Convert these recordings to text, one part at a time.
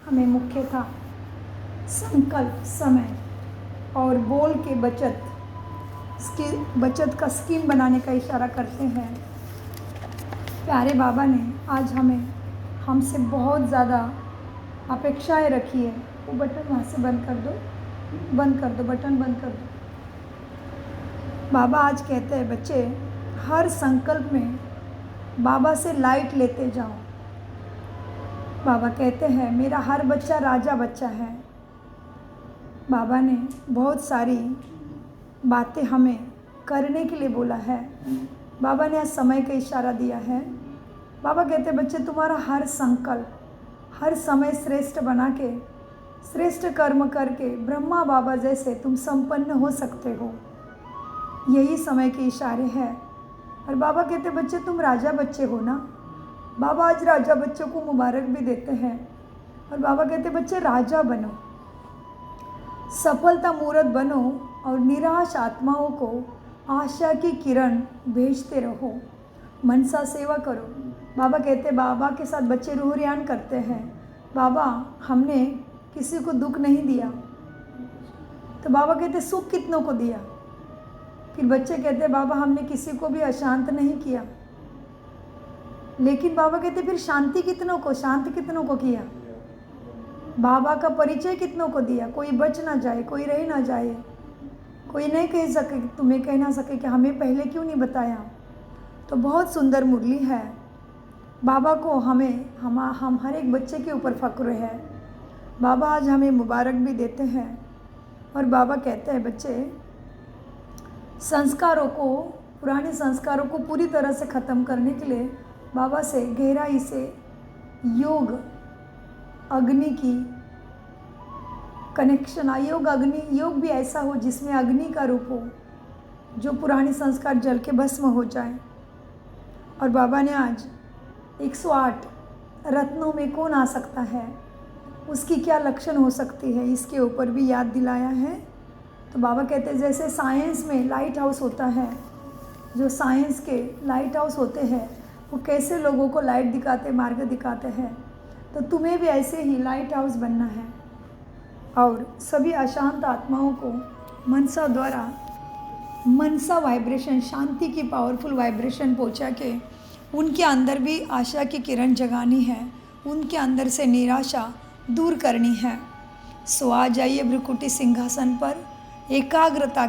हमें मुख्यतः संकल्प, समय और बोल के बचत का स्कीम बनाने का इशारा करते हैं। प्यारे बाबा ने आज हमसे बहुत ज़्यादा अपेक्षाएं रखी है। वो बटन वहाँ से बंद कर दो, बटन बंद कर दो। बाबा आज कहते हैं, बच्चे हर संकल्प में बाबा से लाइट लेते जाओ। बाबा कहते हैं, मेरा हर बच्चा राजा बच्चा है। बाबा ने बहुत सारी बातें हमें करने के लिए बोला है। बाबा ने आज समय का इशारा दिया है। बाबा कहते हैं, बच्चे तुम्हारा हर संकल्प, हर समय श्रेष्ठ बना के, श्रेष्ठ कर्म करके ब्रह्मा बाबा जैसे तुम संपन्न हो सकते हो। यही समय के इशारे हैं। और बाबा कहते हैं, बच्चे तुम राजा बच्चे हो ना। बाबा आज राजा बच्चों को मुबारक भी देते हैं। और बाबा कहते हैं, बच्चे राजा बनो, सफलता मूर्त बनो और निराश आत्माओं को आशा की किरण भेजते रहो। मनसा सेवा करो। बाबा कहते हैं, बाबा के साथ बच्चे रूह रियान करते हैं। बाबा हमने किसी को दुख नहीं दिया। तो बाबा कहते हैं, सुख कितनों को दिया। फिर बच्चे कहते हैं, बाबा हमने किसी को भी अशांत नहीं किया। लेकिन बाबा कहते हैं, फिर शांत कितनों को किया। बाबा का परिचय कितनों को दिया। कोई बच ना जाए, कोई रह ना जाए, कोई नहीं कह सके, तुम्हें कह ना सके कि हमें पहले क्यों नहीं बताया। तो बहुत सुंदर मुरली है। बाबा को हम हर एक बच्चे के ऊपर फ़क्र है। बाबा आज हमें मुबारक भी देते हैं। और बाबा कहते हैं, बच्चे पुराने संस्कारों को पूरी तरह से ख़त्म करने के लिए बाबा से गहराई से योग अग्नि की कनेक्शन, योग भी ऐसा हो जिसमें अग्नि का रूप हो, जो पुराने संस्कार जल के भस्म हो जाए। और बाबा ने आज 108 रत्नों में कौन आ सकता है, उसकी क्या लक्षण हो सकती है, इसके ऊपर भी याद दिलाया है। तो बाबा कहते हैं, जैसे साइंस में लाइट हाउस होता है, जो साइंस के लाइट हाउस होते हैं वो कैसे लोगों को लाइट दिखाते, मार्ग दिखाते हैं, तो तुम्हें भी ऐसे ही लाइट हाउस बनना है। और सभी अशांत आत्माओं को मनसा वाइब्रेशन, शांति की पावरफुल वाइब्रेशन पहुंचा के उनके अंदर भी आशा की किरण जगानी है, उनके अंदर से निराशा दूर करनी है। सो आ जाइए भ्रुकुटी सिंहासन पर, एकाग्रता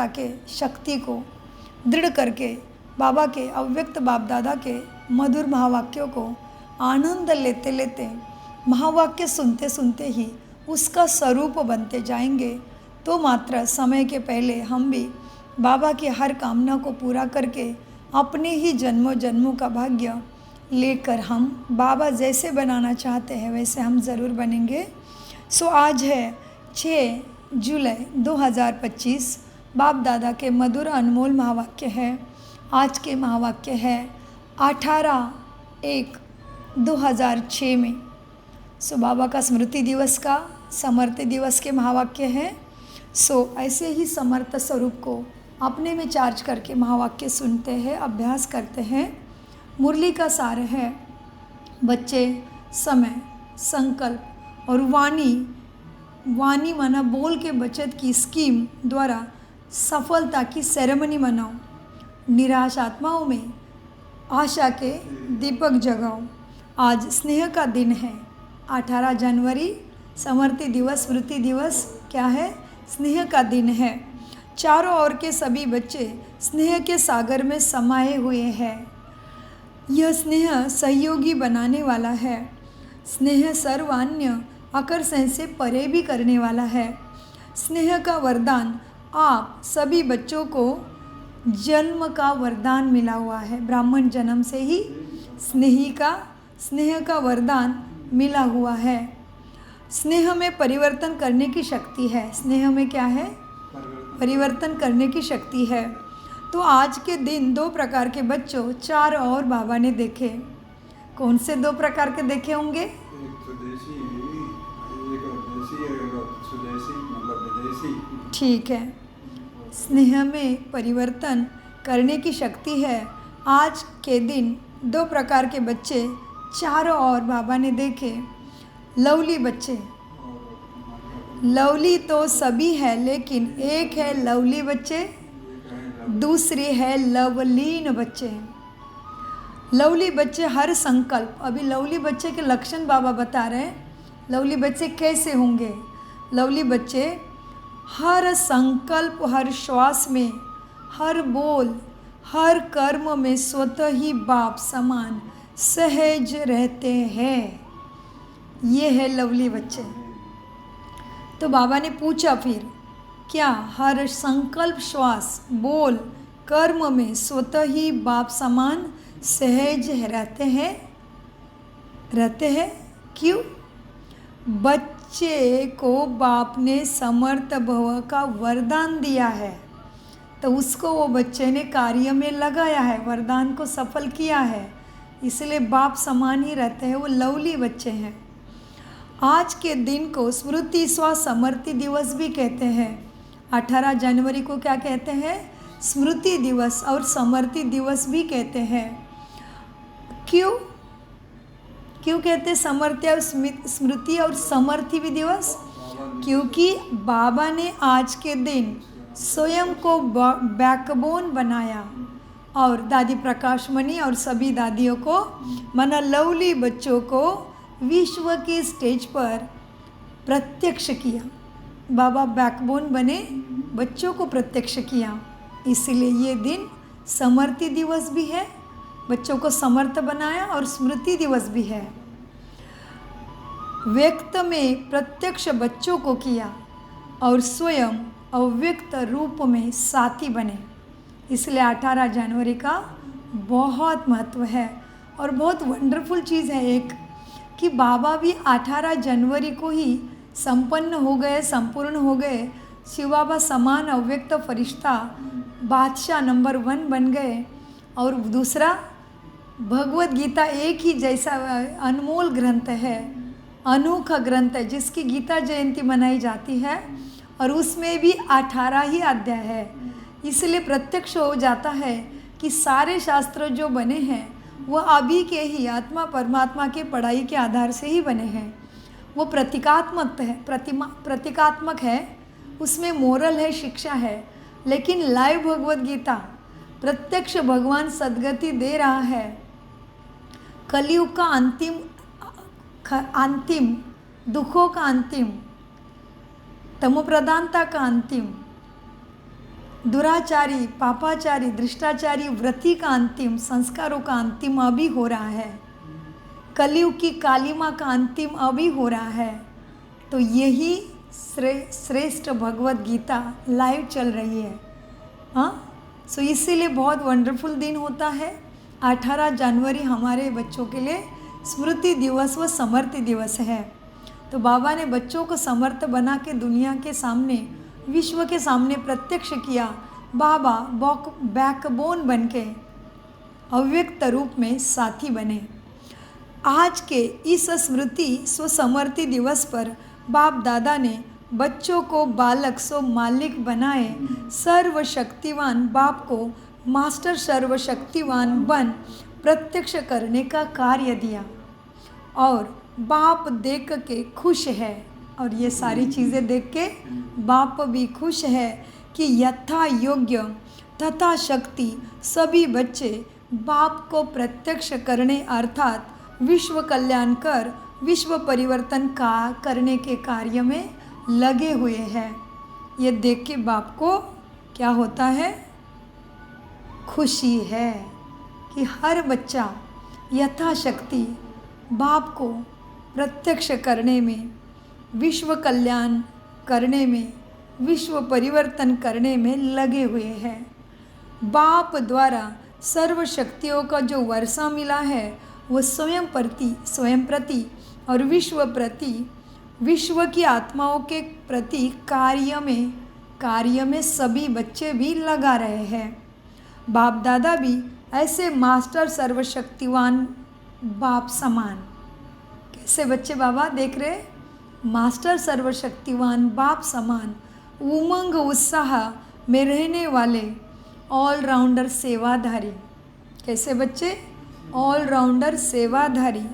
के शक्ति को दृढ़ करके बाबा के अव्यक्त बाप दादा के मधुर महावाक्यों को आनंद लेते लेते, महावाक्य सुनते सुनते ही उसका स्वरूप बनते जाएंगे। तो मात्र समय के पहले हम भी बाबा की हर कामना को पूरा करके अपने ही जन्मों जन्मों का भाग्य लेकर हम बाबा जैसे बनाना चाहते हैं वैसे हम ज़रूर बनेंगे। सो आज है 6 जुलाई 2025। बाप दादा के मधुर अनमोल महावाक्य है। आज के महावाक्य है 18/1/2006 में। सो बाबा का स्मृति दिवस का समर्थ दिवस के महावाक्य है। सो ऐसे ही समर्थ स्वरूप को अपने में चार्ज करके महावाक्य सुनते हैं, अभ्यास करते हैं। मुरली का सार है, बच्चे समय, संकल्प और वाणी माना बोल के बचत की स्कीम द्वारा सफलता की सेरेमनी मनाओ। निराश आत्माओं में आशा के दीपक जगाओ। आज स्नेह का दिन है, 18 जनवरी समर्थ दिवस, स्मृति दिवस क्या है, स्नेह का दिन है। चारों ओर के सभी बच्चे स्नेह के सागर में समाये हुए हैं। यह स्नेह सहयोगी बनाने वाला है। स्नेह सर्वान्य आकर्षण से परे भी करने वाला है। स्नेह का वरदान आप सभी बच्चों को जन्म का वरदान मिला हुआ है। ब्राह्मण जन्म से ही स्नेह का वरदान मिला हुआ है। स्नेह में परिवर्तन करने की शक्ति है। स्नेह में क्या है, परिवर्तन करने की शक्ति है। तो आज के दिन 2 प्रकार के बच्चों 4 और बाबा ने देखे। कौन से 2 प्रकार के देखे होंगे? एक स्वदेशी, मतलब विदेशी। ठीक है, स्नेह में परिवर्तन करने की शक्ति है। आज के दिन 2 प्रकार के बच्चे चारों ओर बाबा ने देखे लवली बच्चे। और लवली तो सभी है, लेकिन एक है लवली बच्चे, दूसरी है लवलीन बच्चे। लवली बच्चे हर संकल्प, अभी लवली बच्चे के लक्षण बाबा बता रहे हैं, लवली बच्चे कैसे होंगे। लवली बच्चे हर संकल्प, हर श्वास में, हर बोल, हर कर्म में स्वतः ही बाप समान सहज रहते हैं। ये है लवली बच्चे। तो बाबा ने पूछा फिर, क्या हर संकल्प, श्वास, बोल, कर्म में स्वतः ही बाप समान सहज रहते हैं? रहते हैं। क्यों? बच्चे को बाप ने समर्थ भव का वरदान दिया है, तो उसको वो बच्चे ने कार्य में लगाया है, वरदान को सफल किया है, इसलिए बाप समान ही रहते हैं। वो लवली बच्चे हैं। आज के दिन को स्मृति स्व समर्ति दिवस भी कहते हैं। 18 जनवरी को क्या कहते हैं? स्मृति दिवस और समर्ति दिवस भी कहते हैं। क्यों क्यों कहते हैं समर्ति और स्मृति और समर्थि भी दिवस? क्योंकि बाबा ने आज के दिन स्वयं को बैकबोन बनाया और दादी प्रकाशमणि और सभी दादियों को, माना लवली बच्चों को विश्व के स्टेज पर प्रत्यक्ष किया। बाबा बैकबोन बने, बच्चों को प्रत्यक्ष किया, इसलिए ये दिन समर्ति दिवस भी है, बच्चों को समर्थ बनाया, और स्मृति दिवस भी है। व्यक्त में प्रत्यक्ष बच्चों को किया और स्वयं अव्यक्त रूप में साथी बने, इसलिए 18 जनवरी का बहुत महत्व है। और बहुत वंडरफुल चीज़ है एक, कि बाबा भी 18 जनवरी को ही संपन्न हो गए, संपूर्ण हो गए, शिव बाबा समान अव्यक्त फरिश्ता बादशाह नंबर 1 बन गए। और दूसरा भगवत गीता एक ही जैसा अनमोल ग्रंथ है, अनोखा ग्रंथ है, जिसकी गीता जयंती मनाई जाती है, और उसमें भी 18 ही अध्याय है। इसलिए प्रत्यक्ष हो जाता है कि सारे शास्त्र जो बने हैं वो अभी के ही आत्मा परमात्मा के पढ़ाई के आधार से ही बने हैं। वो प्रतीकात्मक है, प्रतीकात्मक है, उसमें मोरल है, शिक्षा है, लेकिन लाइव भगवत गीता प्रत्यक्ष भगवान सद्गति दे रहा है। कलयुग का अंतिम, दुखों का अंतिम, तमोप्रधानता का अंतिम, दुराचारी, पापाचारी, दृष्टाचारी वृत्ति का अंतिम, संस्कारों का अंतिम अभी हो रहा है। कलयुग की कालिमा का अंतिम अभी हो रहा है। तो यही श्रेष्ठ भगवत गीता लाइव चल रही है। हाँ, सो इसीलिए बहुत वंडरफुल दिन होता है। 18 जनवरी हमारे बच्चों के लिए स्मृति दिवस व समर्थ दिवस है। तो बाबा ने बच्चों को समर्थ बना के दुनिया के सामने, विश्व के सामने प्रत्यक्ष किया। बाबा बैकबोन बन के अव्यक्त रूप में साथी बने। आज के इस स्मृति स्वसमर्ति दिवस पर बाप दादा ने बच्चों को बालक सो मालिक बनाए। सर्वशक्तिवान बाप को मास्टर सर्वशक्तिवान बन प्रत्यक्ष करने का कार्य दिया, और बाप देख के खुश है, और ये सारी चीज़ें देख के बाप भी खुश है कि यथा योग्य तथा शक्ति सभी बच्चे बाप को प्रत्यक्ष करने अर्थात विश्व कल्याण कर विश्व परिवर्तन का करने के कार्य में लगे हुए हैं। ये देख के बाप को क्या होता है? खुशी है कि हर बच्चा यथाशक्ति बाप को प्रत्यक्ष करने में, विश्व कल्याण करने में, विश्व परिवर्तन करने में लगे हुए हैं। बाप द्वारा सर्व शक्तियों का जो वर्षा मिला है वो स्वयं प्रति और विश्व की आत्माओं के प्रति कार्य में सभी बच्चे भी लगा रहे हैं। बाप दादा भी ऐसे मास्टर सर्वशक्तिवान बाप समान, कैसे बच्चे बाबा देख रहे, मास्टर सर्वशक्तिवान बाप समान उमंग उत्साह में रहने वाले ऑलराउंडर सेवाधारी। कैसे बच्चे? ऑलराउंडर सेवाधारी,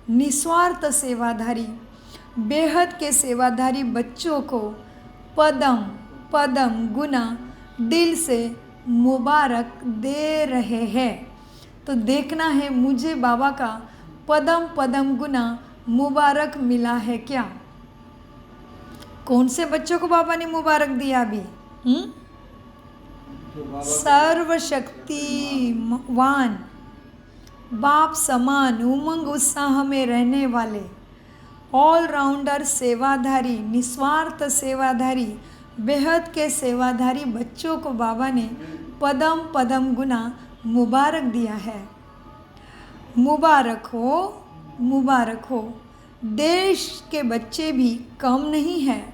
निस्वार्थ सेवाधारी, बेहद के सेवाधारी बच्चों को पदम पदम गुना दिल से मुबारक दे रहे हैं। तो देखना है मुझे बाबा का पदम पदम गुना मुबारक मिला है क्या। कौन से बच्चों को बाबा ने मुबारक दिया अभी? सर्वशक्तिवान, बाप समान उमंग उत्साह में रहने वाले, ऑलराउंडर सेवाधारी, निस्वार्थ सेवाधारी, बेहद के सेवाधारी बच्चों को बाबा ने पदम पदम गुना मुबारक दिया है। मुबारक हो, मुबारक हो। देश के बच्चे भी कम नहीं हैं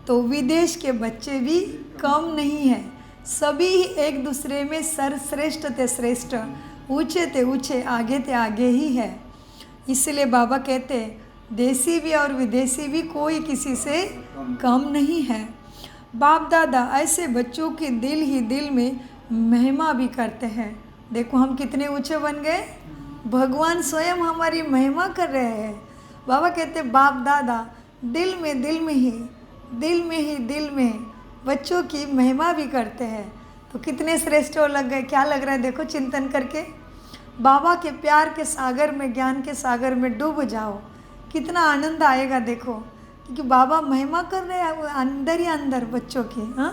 तो विदेश के बच्चे भी कम नहीं हैं। सभी एक दूसरे में सर्वश्रेष्ठ ते श्रेष्ठ, ऊंचे ते ऊंचे, आगे ते आगे ही है। इसलिए बाबा कहते देसी भी और विदेशी भी कोई किसी से कम नहीं है। बाप दादा ऐसे बच्चों के दिल ही दिल में महिमा भी करते हैं। देखो हम कितने ऊंचे बन गए, भगवान स्वयं हमारी महिमा कर रहे हैं। बाबा कहते बाप दादा दिल में बच्चों की महिमा भी करते हैं। तो कितने श्रेष्ठ हो लग गए। क्या लग रहा है देखो चिंतन करके। बाबा के प्यार के सागर में, ज्ञान के सागर में डूब जाओ, कितना आनंद आएगा देखो। क्योंकि बाबा महिमा कर रहे हैं अंदर ही अंदर बच्चों की। हाँ,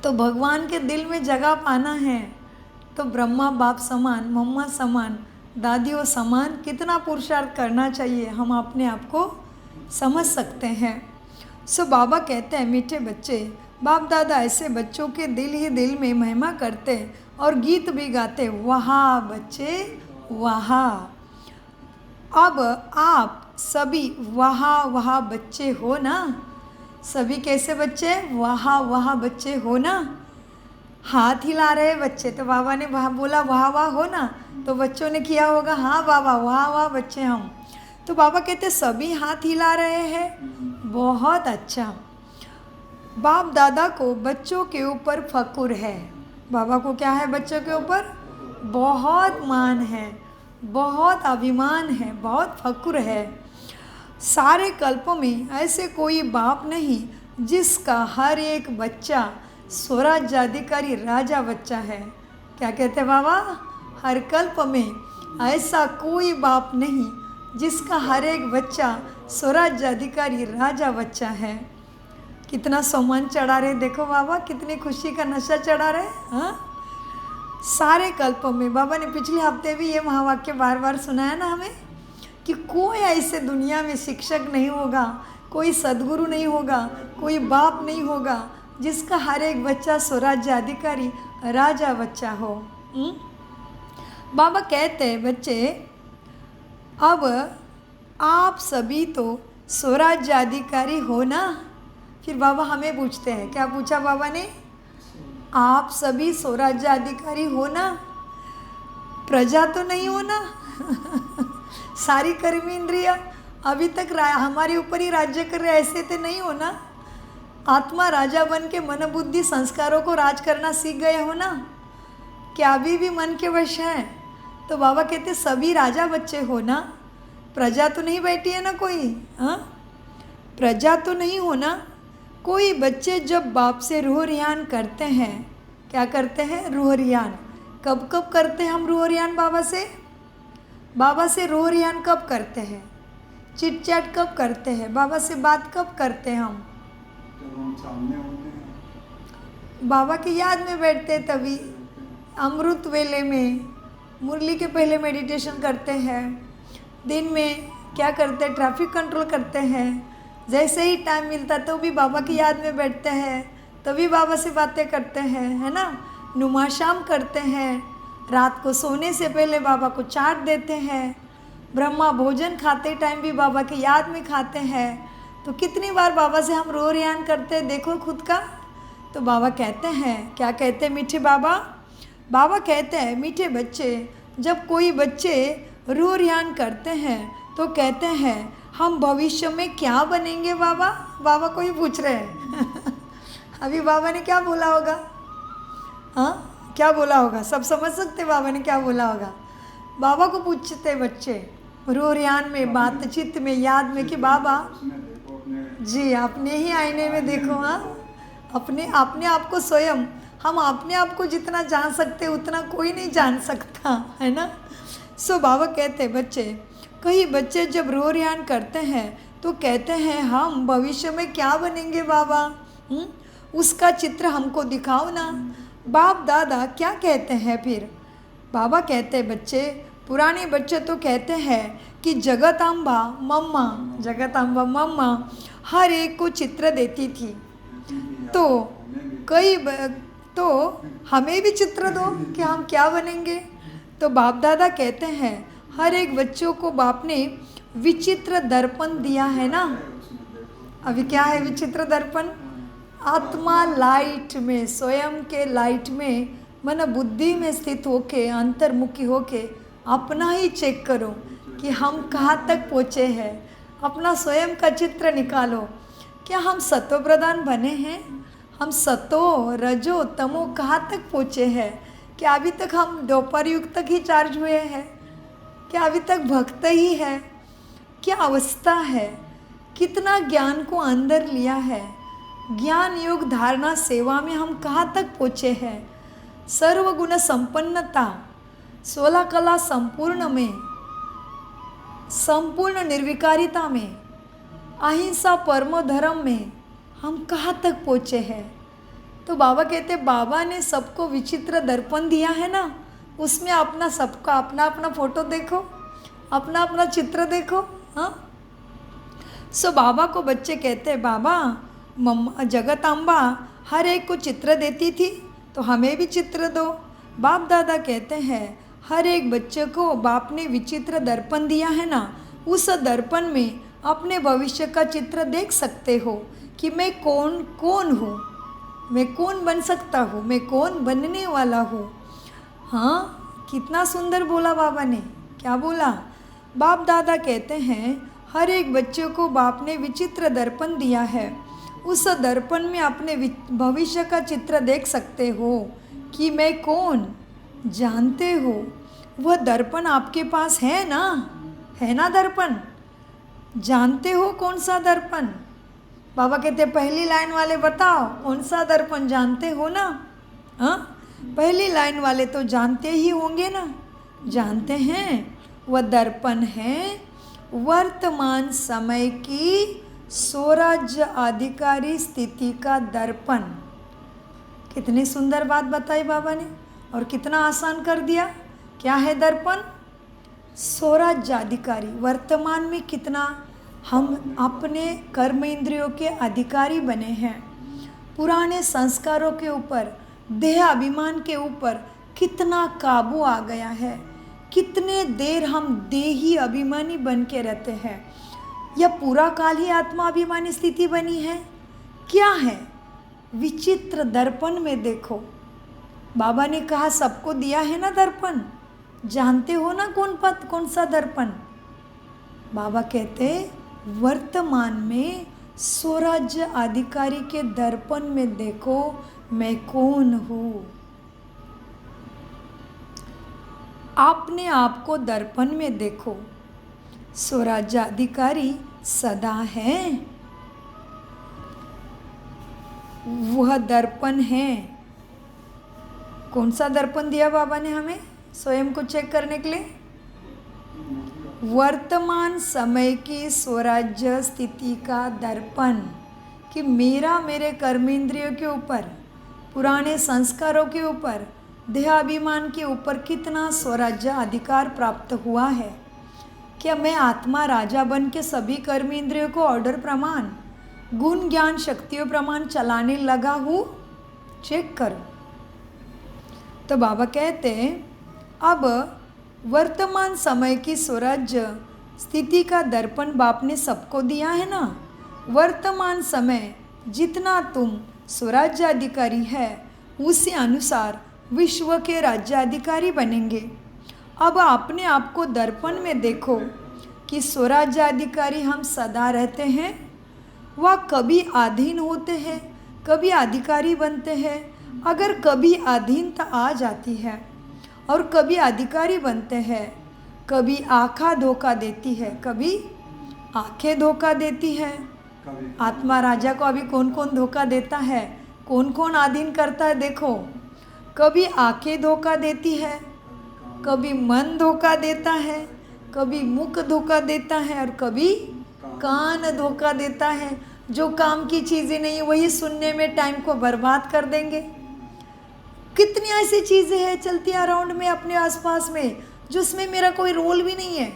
तो भगवान के दिल में जगह पाना है तो ब्रह्मा बाप समान, मम्मा समान, दादियों समान कितना पुरुषार्थ करना चाहिए, हम अपने आप को समझ सकते हैं। सो बाबा कहते हैं मीठे बच्चे, बाप दादा ऐसे बच्चों के दिल ही दिल में महिमा करते और गीत भी गाते, वाह बच्चे वाह। अब आप सभी वाह वाह बच्चे हो ना। सभी कैसे बच्चे? वाह वाह बच्चे हो ना। हाथ हिला रहे बच्चे, तो बाबा ने बोला वाह वाह हो ना, तो बच्चों ने किया होगा हाँ बाबा वाह वाह बच्चे हम। तो बाबा कहते सभी हाथ हिला रहे हैं, बहुत अच्छा। बाप दादा को बच्चों के ऊपर फक्र है। बाबा को क्या है? बच्चों के ऊपर बहुत मान है, बहुत अभिमान है, बहुत फक्र है। सारे कल्पों में ऐसे कोई बाप नहीं जिसका हर एक बच्चा स्वराज्याधिकारी राजा बच्चा है। क्या कहते बाबा? हर कल्प में ऐसा कोई बाप नहीं जिसका हर एक बच्चा स्वराज्याधिकारी राजा बच्चा है। कितना सम्मान चढ़ा रहे देखो बाबा, कितनी खुशी का नशा चढ़ा रहे। हाँ, सारे कल्पों में। बाबा ने पिछले हफ्ते भी ये महावाक्य बार बार सुनाया ना हमें कि कोई ऐसे दुनिया में शिक्षक नहीं होगा, कोई सद्गुरु नहीं होगा, कोई बाप नहीं होगा जिसका हर एक बच्चा स्वराज्याधिकारी राजा बच्चा हो। बाबा कहते हैं बच्चे अब आप सभी तो स्वराज्याधिकारी हो ना। फिर बाबा हमें पूछते हैं, क्या पूछा बाबा ने? आप सभी स्वराज्याधिकारी हो ना, प्रजा तो नहीं हो ना। सारी कर्मी इंद्रिया अभी तक हमारे ऊपर ही राज्य कर रहे, ऐसे तो नहीं हो ना। आत्मा राजा बन के मन बुद्धि संस्कारों को राज करना सीख गए हो ना। क्या अभी भी मन के वश हैं? तो बाबा कहते सभी राजा बच्चे हो ना, प्रजा तो नहीं बैठी है ना कोई। हाँ, प्रजा तो नहीं हो ना। कोई बच्चे जब बाप से रूह रियान करते हैं, क्या करते हैं? रूह रियान। कब कब करते हैं हम रूह रियान बाबा से? बाबा से रूह रियान कब करते हैं? चिट चैट कब करते हैं? बाबा से बात कब करते हैं हम? जब हम सामने होते हैं, बाबा की याद में बैठते हैं, तभी अमृत वेले में मुरली के पहले मेडिटेशन करते हैं। दिन में क्या करते हैं? ट्रैफिक कंट्रोल करते हैं। जैसे ही टाइम मिलता तो भी बाबा की याद में बैठते हैं, तभी बाबा से बातें करते हैं, है ना। नुमाशाम करते हैं, रात को सोने से पहले बाबा को चाट देते हैं, ब्रह्मा भोजन खाते टाइम भी बाबा की याद में खाते हैं। तो कितनी बार बाबा से हम रो रियान करते हैं देखो खुद का। तो बाबा कहते हैं, क्या कहते हैं मीठे बाबा? बाबा कहते हैं मीठे बच्चे, जब कोई बच्चे रो रियान करते हैं तो कहते हैं हम भविष्य में क्या बनेंगे बाबा? बाबा को ही पूछ रहे हैं। अभी बाबा ने क्या बोला होगा? हाँ, क्या बोला होगा? सब समझ सकते बाबा ने क्या बोला होगा। बाबा को पूछते बच्चे रोरियान में, बातचीत में, याद में कि बाबा उसमें देखो अपने जी अपने ही आईने में देखो। हाँ, अपने अपने आप को स्वयं, हम अपने आप को जितना जान सकते उतना कोई नहीं जान सकता, है ना। सो बाबा कहते बच्चे, कई बच्चे जब रोरियान करते हैं तो कहते हैं हम भविष्य में क्या बनेंगे बाबा, उसका चित्र हमको दिखाओ ना। बाप दादा क्या कहते हैं फिर? बाबा कहते बच्चे, पुराने बच्चे तो कहते हैं कि जगतांबा मम्मा हर एक को चित्र देती थी, तो तो हमें भी चित्र दो कि हम क्या बनेंगे। तो बाप दादा कहते हैं हर एक बच्चों को बाप ने विचित्र दर्पण दिया है ना। अभी क्या है विचित्र दर्पण? आत्मा लाइट में, स्वयं के लाइट में, मन बुद्धि में स्थित होके, अंतर्मुखी होके अपना ही चेक करो कि हम कहाँ तक पहुँचे हैं। अपना स्वयं का चित्र निकालो। क्या हम सत्व प्रधान बने हैं? हम सतो रजो तमो कहाँ तक पहुँचे हैं? क्या अभी तक हम दोपहर युग तक ही चार्ज हुए हैं? क्या अभी तक भक्त ही है? क्या अवस्था है? कितना ज्ञान को अंदर लिया है? ज्ञान योग धारणा सेवा में हम कहाँ तक पहुँचे हैं? सर्वगुण संपन्नता, 16 कला संपूर्ण में, संपूर्ण निर्विकारिता में, अहिंसा परम धर्म में हम कहाँ तक पहुँचे हैं? तो बाबा कहते बाबा ने सबको विचित्र दर्पण दिया है ना, उसमें अपना सबका अपना अपना फोटो देखो, अपना अपना चित्र देखो। हाँ, सो बाबा को बच्चे कहते बाबा मम्मा जगतांबा हर एक को चित्र देती थी, तो हमें भी चित्र दो। बाप दादा कहते हैं हर एक बच्चे को बाप ने विचित्र दर्पण दिया है ना, उस दर्पण में अपने भविष्य का चित्र देख सकते हो कि मैं कौन हूँ, मैं कौन बन सकता हूँ, मैं कौन बनने वाला हूँ। हाँ, कितना सुंदर बोला बाबा ने। क्या बोला? बाप दादा कहते हैं हर एक बच्चे को बाप ने विचित्र दर्पण दिया है, उस दर्पण में अपने भविष्य का चित्र देख सकते हो कि मैं कौन, जानते हो। वह दर्पण आपके पास है ना दर्पण? जानते हो कौन सा दर्पण? बाबा कहते पहली लाइन वाले बताओ कौन सा दर्पण जानते हो ना? हाँ, पहली लाइन वाले तो जानते ही होंगे ना, जानते हैं। वह दर्पण है वर्तमान समय की स्वराज्य अधिकारी स्थिति का दर्पण। कितनी सुंदर बात बताई बाबा ने और कितना आसान कर दिया। क्या है दर्पण? स्वराज्य अधिकारी, वर्तमान में कितना हम अपने कर्म इंद्रियों के अधिकारी बने हैं, पुराने संस्कारों के ऊपर, देह अभिमान के ऊपर कितना काबू आ गया है, कितने देर हम देही अभिमानी बन के रहते हैं, या पूरा काल ही आत्मा अभिमानी स्थिति बनी है। क्या है? विचित्र दर्पण में देखो। बाबा ने कहा सबको दिया है ना दर्पण, जानते हो ना कौन सा दर्पण? बाबा कहते वर्तमान में स्वराज्य अधिकारी के दर्पण में देखो मैं कौन हूँ। अपने आप को दर्पण में देखो। स्वराज्य अधिकारी सदा है, वह दर्पण है। कौन सा दर्पण दिया बाबा ने हमें स्वयं को चेक करने के लिए? वर्तमान समय की स्वराज्य स्थिति का दर्पण, कि मेरे कर्मेंद्रियों के ऊपर, पुराने संस्कारों के ऊपर, देहाभिमान के ऊपर कितना स्वराज्य अधिकार प्राप्त हुआ है। क्या मैं आत्मा राजा बन के सभी कर्मेंद्रियों को ऑर्डर प्रमाण, गुण ज्ञान शक्तियों प्रमाण चलाने लगा हूँ? चेक करो। तो बाबा कहते अब वर्तमान समय की स्वराज्य स्थिति का दर्पण बाप ने सबको दिया है ना। वर्तमान समय जितना तुम स्वराज्य अधिकारी है उसी अनुसार विश्व के राज्याधिकारी बनेंगे। अब अपने आप को दर्पण में देखो कि स्वराज्य अधिकारी हम सदा रहते हैं, वह कभी अधीन होते हैं, कभी अधिकारी बनते हैं। अगर कभी अधीनता आ जाती है और कभी अधिकारी बनते हैं, कभी आँखा धोखा देती है, कभी आँखें धोखा देती है। कभी आत्मा राजा को अभी कौन कौन धोखा देता है, कौन कौन अधीन करता है देखो। कभी आँखें धोखा देती है, कभी मन धोखा देता है, कभी मुख धोखा देता है और कभी कान धोखा देता है। जो काम की चीज़ें नहीं वही सुनने में टाइम को बर्बाद कर देंगे। कितनी ऐसी चीज़ें हैं चलती अराउंड में अपने आसपास में जिसमें मेरा कोई रोल भी नहीं है,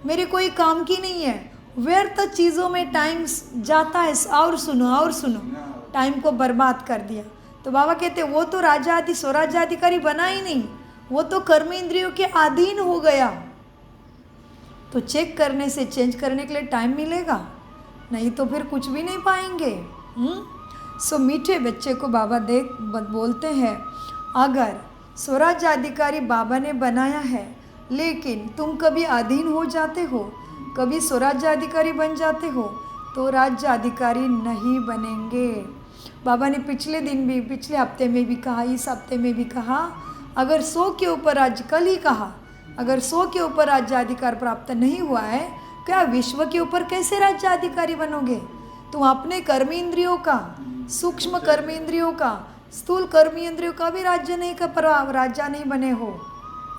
मेरे कोई काम की नहीं है। व्यर्थ चीज़ों में टाइम जाता है, और सुनो टाइम को बर्बाद कर दिया। तो बाबा कहते वो तो राजा आदि स्वराज्याधिकारी बना ही नहीं, वो तो कर्म इंद्रियों के अधीन हो गया। तो चेक करने से चेंज करने के लिए टाइम मिलेगा, नहीं तो फिर कुछ भी नहीं पाएंगे। सो मीठे बच्चे को बाबा बोलते हैं, अगर स्वराज्याधिकारी बाबा ने बनाया है लेकिन तुम कभी अधीन हो जाते हो, कभी स्वराज्याधिकारी बन जाते हो तो राज्याधिकारी नहीं बनेंगे। बाबा ने पिछले हफ्ते में भी कहा, इस हफ्ते में भी कहा, अगर 100 के ऊपर राज्य, कल ही कहा, अगर 100 के ऊपर राज्याधिकार प्राप्त नहीं हुआ है, क्या विश्व के ऊपर कैसे राज्याधिकारी बनोगे? तुम अपने कर्मेंद्रियों का, सूक्ष्म कर्मेंद्रियों का, स्थूल कर्मेंद्रियों का भी राज्य नहीं राजा नहीं बने हो।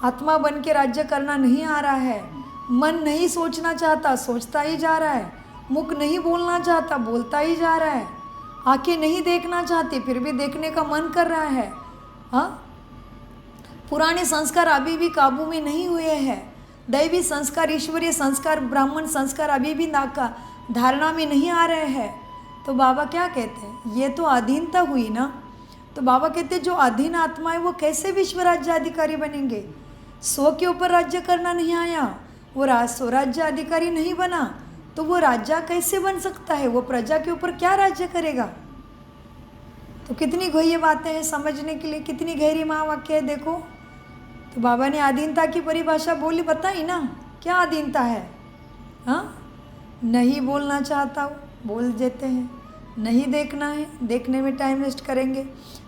आत्मा बन के राज्य करना नहीं आ रहा है। मन नहीं सोचना चाहता, सोचता ही जा रहा है। मुख नहीं बोलना चाहता, बोलता ही जा रहा है। आंखें नहीं देखना चाहती, फिर भी देखने का मन कर रहा है। हाँ, पुराने संस्कार अभी भी काबू में नहीं हुए हैं। दैवी संस्कार, ईश्वरीय संस्कार, ब्राह्मण संस्कार अभी भी धारणा में नहीं आ रहे हैं। तो बाबा क्या कहते हैं, ये तो अधीनता हुई ना। तो बाबा कहते हैं जो अधीन आत्मा है वो कैसे विश्व राज्याधिकारी बनेंगे? 100 के ऊपर राज्य करना नहीं आया, वो स्वराज्य अधिकारी नहीं बना, तो वो राजा कैसे बन सकता है? वो प्रजा के ऊपर क्या राज्य करेगा? तो कितनी गहरी बातें हैं समझने के लिए, कितनी गहरी महावाक्य है देखो। तो बाबा ने अधीनता की परिभाषा बोली, बताई ना, क्या अधीनता है? हाँ, नहीं बोलना चाहता हूँ, बोल देते हैं। नहीं देखना है, देखने में टाइम वेस्ट करेंगे।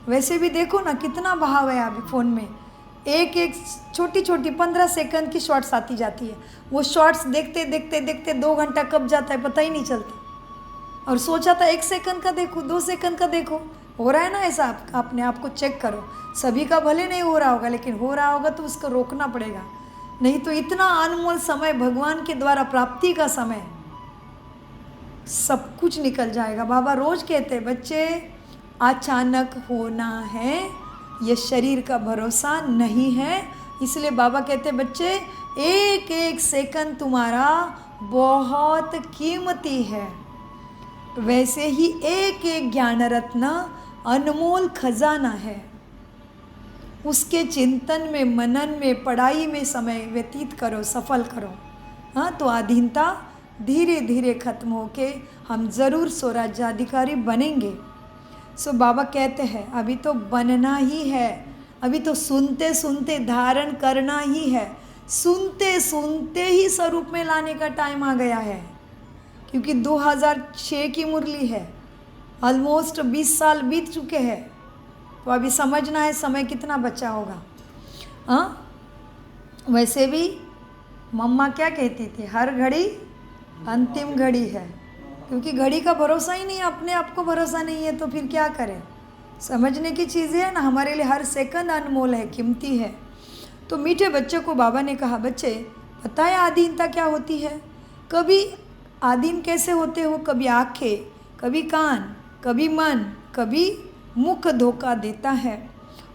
वैसे भी देखो ना कितना बहाव है अभी फ़ोन में। एक छोटी 15 सेकंड की शॉर्ट्स आती जाती है। वो शॉर्ट्स देखते देखते देखते 2 घंटा कब जाता है पता ही नहीं चलता। और सोचा था 1 सेकंड का देखो, 2 सेकंड का देखो। हो रहा है ना ऐसा? अपने आप को चेक करो। सभी का भले नहीं हो रहा होगा, लेकिन हो रहा होगा तो उसको रोकना पड़ेगा। नहीं तो इतना अनमोल समय, भगवान के द्वारा प्राप्ति का समय, सब कुछ निकल जाएगा। बाबा रोज कहते हैं, बच्चे अचानक होना है, ये शरीर का भरोसा नहीं है। इसलिए बाबा कहते हैं, बच्चे एक एक सेकंड तुम्हारा बहुत कीमती है। वैसे ही एक एक ज्ञान रत्न अनमोल खजाना है। उसके चिंतन में, मनन में, पढ़ाई में समय व्यतीत करो, सफल करो। हाँ, तो अधीनता धीरे धीरे खत्म होके हम ज़रूर स्वराज्याधिकारी बनेंगे। सो बाबा कहते हैं अभी तो बनना ही है, अभी तो सुनते सुनते धारण करना ही है। सुनते सुनते ही स्वरूप में लाने का टाइम आ गया है, क्योंकि 2006 की मुरली है, ऑलमोस्ट 20 साल बीत चुके हैं। तो अभी समझना है समय कितना बचा होगा। हाँ, वैसे भी मम्मा क्या कहती थी, हर घड़ी अंतिम घड़ी है, क्योंकि घड़ी का भरोसा ही नहीं है, अपने आप को भरोसा नहीं है, तो फिर क्या करें? समझने की चीज़ें है ना, हमारे लिए हर सेकंड अनमोल है, कीमती है। तो मीठे बच्चे को बाबा ने कहा, बच्चे पता है अधीनता क्या होती है? कभी अधीन कैसे होते हो? कभी आँखें, कभी कान, कभी मन, कभी मुख धोखा देता है।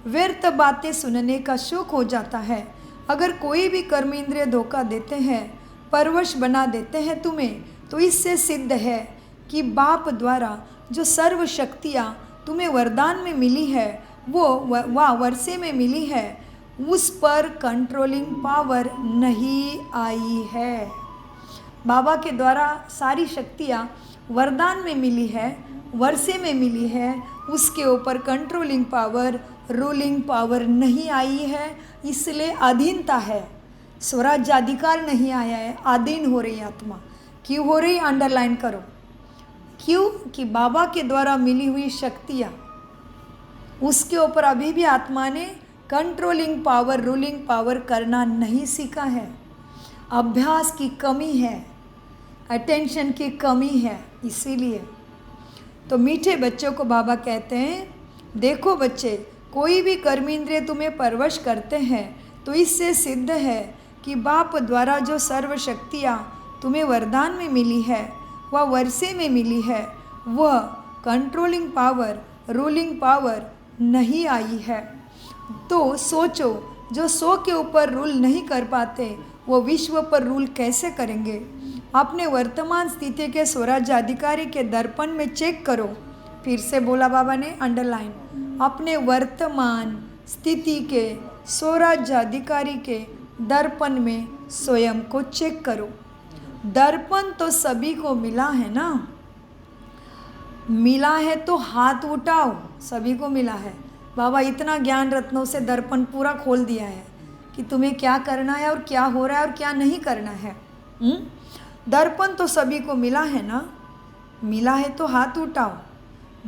व्यर्थ बातें सुनने का शौक हो जाता है। अगर कोई भी कर्मेंद्रिय धोखा देते हैं, परवश बना देते हैं तुम्हें, तो इससे सिद्ध है कि बाप द्वारा जो सर्व शक्तियाँ तुम्हें वरदान में मिली है, वो वर्षे में मिली है, उस पर कंट्रोलिंग पावर नहीं आई है। बाबा के द्वारा सारी शक्तियाँ वरदान में मिली है, वर्षे में मिली है, उसके ऊपर कंट्रोलिंग पावर, रूलिंग पावर नहीं आई है, इसलिए अधीनता है। स्वराज्याधिकार नहीं आया है, अधीन हो रही आत्मा। क्यों हो रही? अंडरलाइन करो। क्यों? कि बाबा के द्वारा मिली हुई शक्तियाँ, उसके ऊपर अभी भी आत्मा ने कंट्रोलिंग पावर, रूलिंग पावर करना नहीं सीखा है। अभ्यास की कमी है, अटेंशन की कमी है, इसीलिए। तो मीठे बच्चों को बाबा कहते हैं, देखो बच्चे, कोई भी कर्मेंद्रिय तुम्हें परवश करते हैं तो इससे सिद्ध है कि बाप द्वारा जो सर्व शक्तियाँ तुम्हें वरदान में मिली है, वह वर्षे में मिली है, वह कंट्रोलिंग पावर, रूलिंग पावर नहीं आई है। तो सोचो, जो 100 के ऊपर रूल नहीं कर पाते वो विश्व पर रूल कैसे करेंगे। अपने वर्तमान स्थिति के स्वराज्याधिकारी के दर्पण में चेक करो। फिर से बोला बाबा ने, अंडरलाइन, अपने वर्तमान स्थिति के स्वराज्याधिकारी के दर्पण में स्वयं को चेक करो। दर्पण तो सभी को मिला है ना, मिला है तो हाथ उठाओ, सभी को मिला है। बाबा इतना ज्ञान रत्नों से दर्पण पूरा खोल दिया है कि तुम्हें क्या करना है और क्या हो रहा है और क्या नहीं करना है। दर्पण तो सभी को मिला है ना, मिला है तो हाथ उठाओ।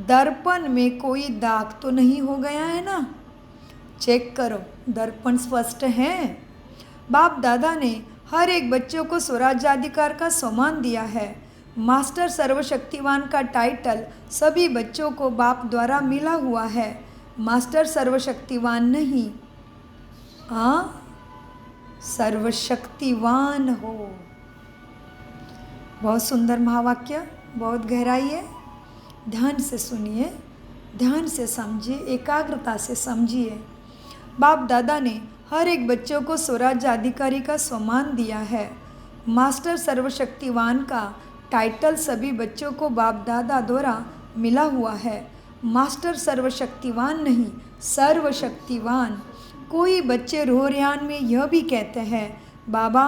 दर्पण में कोई दाग तो नहीं हो गया है ना, चेक करो, दर्पण स्पष्ट है। बाप दादा ने हर एक बच्चों को स्वराज्याधिकार का सम्मान दिया है। मास्टर सर्वशक्तिवान का टाइटल सभी बच्चों को बाप द्वारा मिला हुआ है। मास्टर सर्वशक्तिवान नहीं, सर्वशक्तिवान हो। बहुत सुंदर महावाक्य, बहुत गहराई है। ध्यान से सुनिए, ध्यान से समझिए, एकाग्रता से समझिए। बाप दादा ने हर एक बच्चों को स्वराज्याधिकारी का सम्मान दिया है। मास्टर सर्वशक्तिवान का टाइटल सभी बच्चों को बाप दादा द्वारा मिला हुआ है। मास्टर सर्वशक्तिवान नहीं, सर्वशक्तिवान। कोई बच्चे रोहरियान में यह भी कहते हैं, बाबा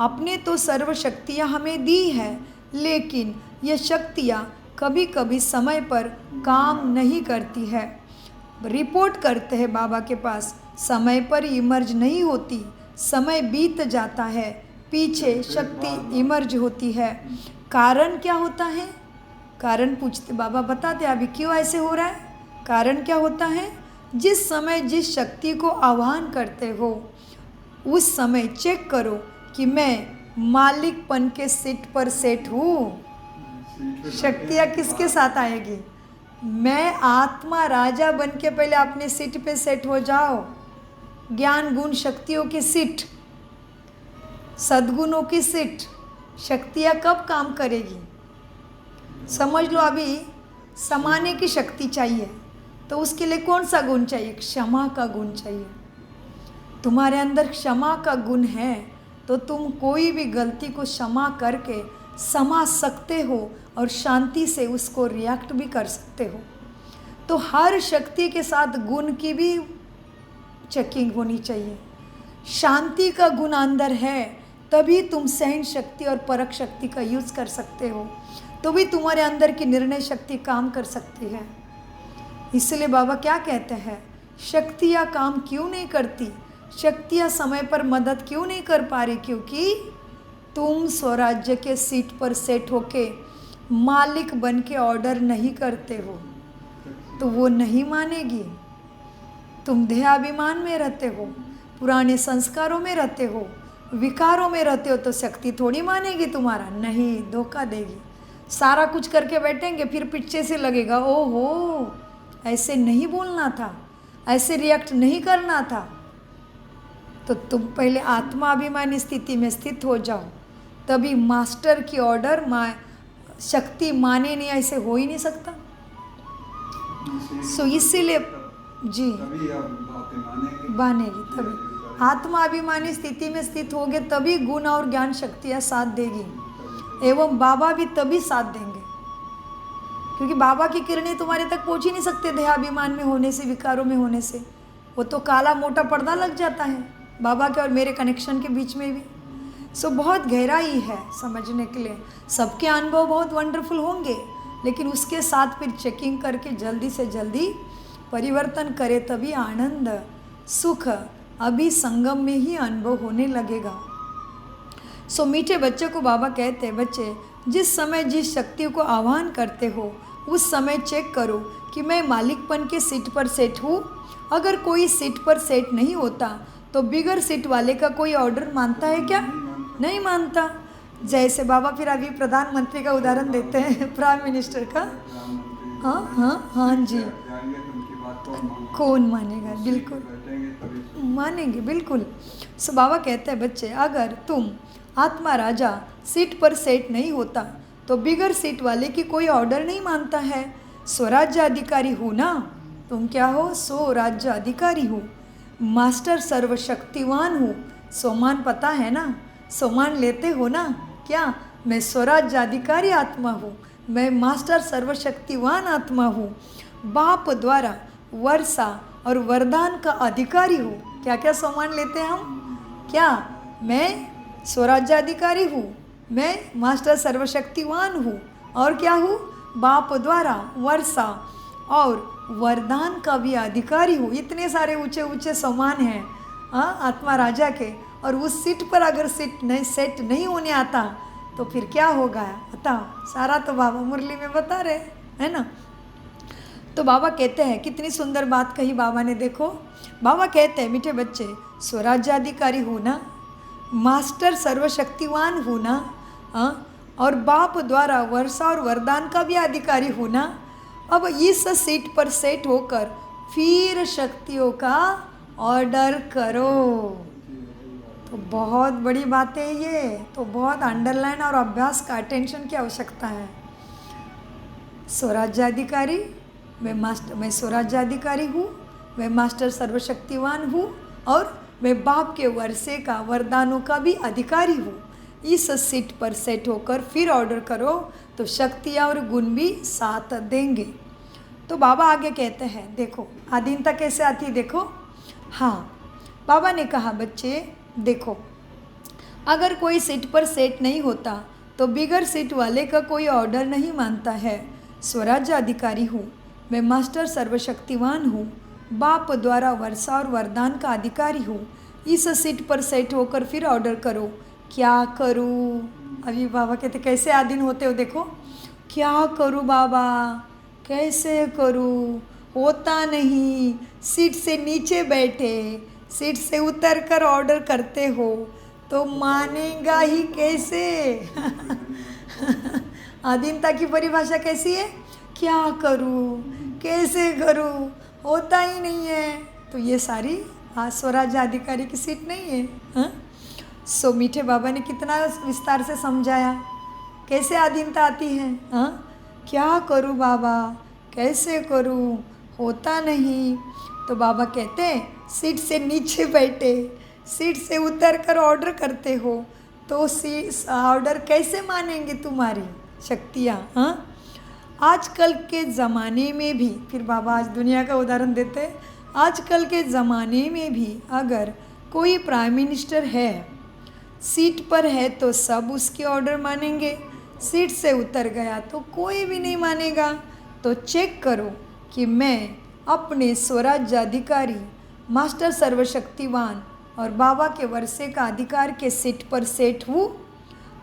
आपने तो सर्वशक्तियाँ हमें दी है, लेकिन ये शक्तियाँ कभी कभी समय पर काम नहीं करती है। रिपोर्ट करते हैं बाबा के पास, समय पर इमर्ज नहीं होती, समय बीत जाता है, पीछे शक्ति इमर्ज होती है। कारण क्या होता है? कारण पूछते बाबा, बताते अभी क्यों ऐसे हो रहा है। कारण क्या होता है? जिस समय जिस शक्ति को आह्वान करते हो उस समय चेक करो कि मैं मालिकपन के सीट पर सेट हूँ। शक्तियाँ किसके साथ आएगी? मैं आत्मा राजा बन के पहले अपने सीट पे सेट हो जाओ। ज्ञान गुण शक्तियों की सीट, सद्गुणों की सीट, शक्तियाँ कब काम करेगी? समझ लो, अभी समाने की शक्ति चाहिए तो उसके लिए कौन सा गुण चाहिए? क्षमा का गुण चाहिए। तुम्हारे अंदर क्षमा का गुण है तो तुम कोई भी गलती को क्षमा करके समा सकते हो और शांति से उसको रिएक्ट भी कर सकते हो। तो हर शक्ति के साथ गुण की भी चेकिंग होनी चाहिए। शांति का गुण अंदर है तभी तुम सहन शक्ति और परख शक्ति का यूज़ कर सकते हो, तो भी तुम्हारे अंदर की निर्णय शक्ति काम कर सकती है। इसलिए बाबा क्या कहते हैं, शक्तियाँ काम क्यों नहीं करती? शक्तियाँ समय पर मदद क्यों नहीं कर पा रही? क्योंकि तुम स्वराज्य के सीट पर सेट होके मालिक बन के ऑर्डर नहीं करते हो, तो वो नहीं मानेगी। तुम देहाभिमान में रहते हो, पुराने संस्कारों में रहते हो, विकारों में रहते हो, तो शक्ति थोड़ी मानेगी तुम्हारा। नहीं, धोखा देगी। सारा कुछ करके बैठेंगे, फिर पीछे से लगेगा, ओहो ऐसे नहीं बोलना था, ऐसे रिएक्ट नहीं करना था। तो तुम पहले आत्माभिमानी स्थिति में स्थित हो जाओ, तभी मास्टर की ऑर्डर शक्ति माने नहीं, ऐसे हो ही नहीं सकता। सो इसीलिए जी मानेगी तभी। आत्माभिमानी स्थिति में स्थित होगे तभी गुण और ज्ञान शक्तियाँ साथ देगी, एवं बाबा भी तभी साथ देंगे, क्योंकि बाबा की किरणें तुम्हारे तक पहुँच ही नहीं सकते देहाभिमान में होने से, विकारों में होने से। वो तो काला मोटा पर्दा लग जाता है बाबा के और मेरे कनेक्शन के बीच में भी। सो बहुत गहराई है समझने के लिए। सबके अनुभव बहुत वंडरफुल होंगे, लेकिन उसके साथ फिर चेकिंग करके जल्दी से जल्दी परिवर्तन करे, तभी आनंद सुख अभी संगम में ही अनुभव होने लगेगा। सो मीठे बच्चों को बाबा कहते हैं, बच्चे जिस समय जिस शक्ति को आह्वान करते हो उस समय चेक करो कि मैं मालिकपन के सीट पर सेट हूँ। अगर कोई सीट पर सेट नहीं होता तो बिगर सीट वाले का कोई ऑर्डर मानता है क्या? नहीं मानता। जैसे बाबा फिर अभी प्रधानमंत्री का उदाहरण देते हैं, प्राइम मिनिस्टर का। प्रधानमंत्री हाँ हाँ हाँ जी, जाएंगे तो उनकी बात कौन मानेगा, बिल्कुल बैठेंगे तभी मानेंगे, बिल्कुल। सो बाबा कहते हैं बच्चे, अगर तुम आत्मा राजा सीट पर सेट नहीं होता तो बिगर सीट वाले की कोई ऑर्डर नहीं मानता है। स्वराज्य अधिकारी हो ना, तुम क्या हो, स्वराज्य अधिकारी हो। मास्टर सर्वशक्तिवान हो, सोमान पता है ना, सोमान लेते हो ना, क्या मैं स्वराज्य अधिकारी आत्मा हूँ, मैं मास्टर सर्वशक्तिवान आत्मा हूँ, बाप द्वारा वर्षा और वरदान का अधिकारी हूँ। क्या क्या सम्मान लेते हैं हम, क्या मैं स्वराज्य अधिकारी हूँ, मैं मास्टर सर्वशक्तिवान हूँ, और क्या हूँ, बाप द्वारा वर्षा और वरदान का भी अधिकारी हूँ। इतने सारे ऊंचे ऊंचे सम्मान हैं आत्मा राजा के, और उस सीट पर अगर सेट नहीं होने आता तो फिर क्या होगा, बताओ। सारा तो बाबा मुरली में बता रहे है ना। तो बाबा कहते हैं, कितनी सुंदर बात कही बाबा ने, देखो बाबा कहते हैं, मीठे बच्चे, स्वराज्याधिकारी हो ना, मास्टर सर्वशक्तिवान हो ना, और बाप द्वारा वर्षा और वरदान का भी अधिकारी हो ना। अब इस सीट पर सेट होकर फिर शक्तियों का ऑर्डर करो। तो बहुत बड़ी बात है ये, तो बहुत अंडरलाइन और अभ्यास का अटेंशन की आवश्यकता है। स्वराज्याधिकारी, मैं स्वराज्याधिकारी हूँ, मैं मास्टर सर्वशक्तिवान हूँ, और मैं बाप के वर्षे का वरदानों का भी अधिकारी हूँ। इस सीट पर सेट होकर फिर ऑर्डर करो तो शक्तियाँ और गुण भी साथ देंगे। तो बाबा आगे कहते हैं, देखो आधीनता कैसे आती है, देखो। हाँ, बाबा ने कहा बच्चे देखो, अगर कोई सीट पर सेट नहीं होता तो बिगर सीट वाले का कोई ऑर्डर नहीं मानता है। स्वराज्य अधिकारी हूँ, मैं मास्टर सर्वशक्तिवान हूँ, बाप द्वारा वर्षा और वरदान का अधिकारी हूँ। इस सीट पर सेट होकर फिर ऑर्डर करो, क्या करूँ। अभी बाबा कहते कैसे आधीन होते हो, देखो क्या करूँ बाबा, कैसे करूँ, होता नहीं। सीट से नीचे बैठे, सीट से उतर कर ऑर्डर करते हो तो मानेगा ही कैसे। आधीनता की परिभाषा कैसी है, क्या करूँ, कैसे करूँ, होता ही नहीं है। तो ये सारी स्वराज्य अधिकारी की सीट नहीं है। हाँ, सो मीठे बाबा ने कितना विस्तार से समझाया कैसे आधीनता आती है। हाँ, क्या करूँ बाबा, कैसे करूँ, होता नहीं। तो बाबा कहते हैं, सीट से नीचे बैठे, सीट से उतर कर ऑर्डर करते हो तो ऑर्डर कैसे मानेंगे तुम्हारी शक्तियाँ। हाँ, आजकल के ज़माने में भी, फिर बाबा आज दुनिया का उदाहरण देते हैं, आजकल के ज़माने में भी अगर कोई प्राइम मिनिस्टर है, सीट पर है तो सब उसके ऑर्डर मानेंगे, सीट से उतर गया तो कोई भी नहीं मानेगा। तो चेक करो कि मैं अपने स्वराज्य अधिकारी, मास्टर सर्वशक्तिवान और बाबा के वर्षे का अधिकार के सीट पर सेट हूँ।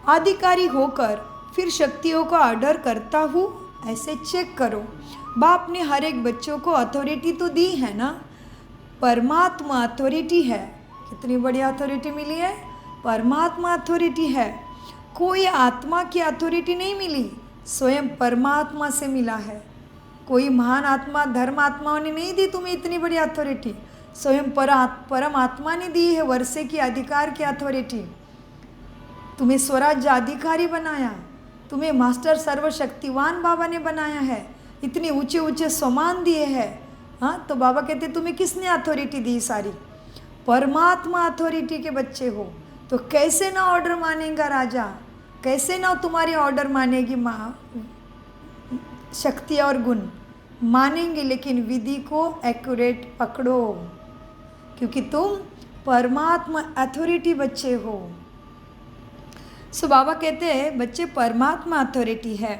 अधिकारी होकर फिर शक्तियों का ऑर्डर करता हूँ, ऐसे चेक करो। बाप ने हर एक बच्चों को अथॉरिटी तो दी है ना, परमात्मा अथॉरिटी है। कितनी बड़ी अथॉरिटी मिली है, परमात्मा अथॉरिटी है। कोई आत्मा की अथॉरिटी नहीं मिली, स्वयं परमात्मा से मिला है। कोई महान आत्मा, धर्म आत्माओं ने नहीं दी तुम्हें इतनी बड़ी अथॉरिटी, स्वयं परम आत्मा ने दी है वर्षे की अधिकार की अथॉरिटी। तुम्हें स्वराज्य अधिकारी बनाया, तुम्हें मास्टर सर्वशक्तिवान बाबा ने बनाया है, इतने ऊंचे ऊंचे सम्मान दिए हैं। हाँ, तो बाबा कहते तुम्हें किसने अथॉरिटी दी सारी, परमात्मा अथॉरिटी के बच्चे हो। तो कैसे ना ऑर्डर मानेगा राजा, कैसे ना तुम्हारी ऑर्डर मानेगी माँ, शक्ति और गुण मानेंगे, लेकिन विधि को एक्यूरेट पकड़ो, क्योंकि तुम परमात्मा अथॉरिटी बच्चे हो। सो बाबा कहते हैं बच्चे परमात्मा अथॉरिटी है,